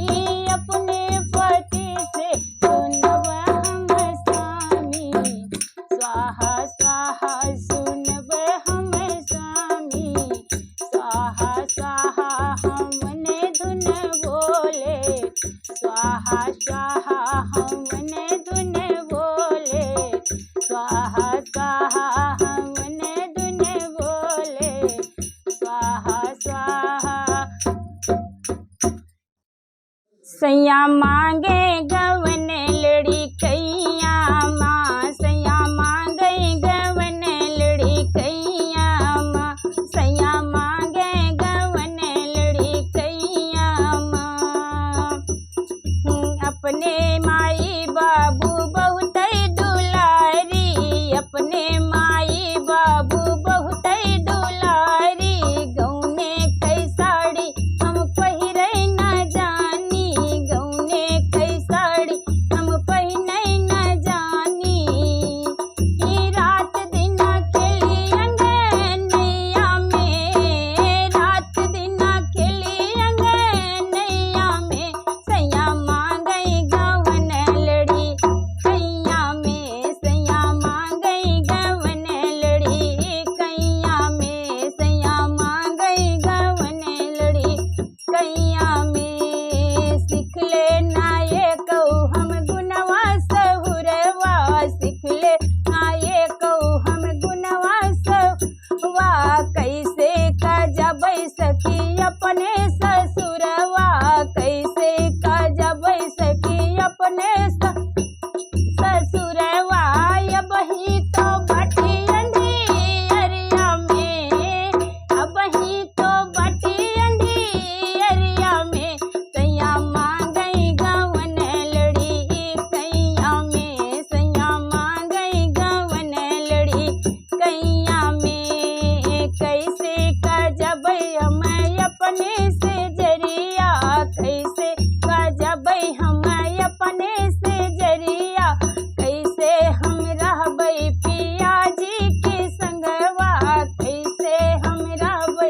अपने पति से, सुनब हम स्वामी, स्वाहा स्वाहा सुनब हम स्वामी, स्वाहा स्वाहा हमने धुने बोले, स्वाहा स्वाहा हमने धुने बोले, स्वाहा स्वाहा हमने धुने बोले, स्वाहा स्वाहा। सैया मांगे गवन लड़ी कैया माँ, सैया मांगे गवन लड़ी कैया माँ, सैया मांगे गवन लड़ी कैया माँ। अपने माई बाबू बहुत दुलारी, अपने माई बाबू बहुत दुलारी, गौने कई साड़ी हम पहिरे न जानी, गौने कई साड़ी हम पहिने न जानी। ई रात दिन खेली अंगनैया में, रात दिन खेली अंगनैया में, सैया मांगई गवन लड़ी कैया में, सैया मांगई गवन लड़ी कैया में, सैया मांगई गवन लड़ी कैया में। सीख ले ना ये कहू हम गुनवा सहुरवा, सीख ले ना ये कहू हम गुनवा सहुरवा, कैसे का जबै सखी अपने ससुरवा, कैसे का जबै सखी अपने ससुरवा। अबही तो बटी अंधियरिया में, अबही तो बटी अंधियरिया में, सैया मांगई गवन लड़ी कैया में, सैया मांगई गवन लड़ी कैया में। कैसे का जबै हम अपने से जरिया, कैसे का जबै हम अपने से जरिया, कैसे हम रहबै पिया जी के संगवा, कैसे हम रहबै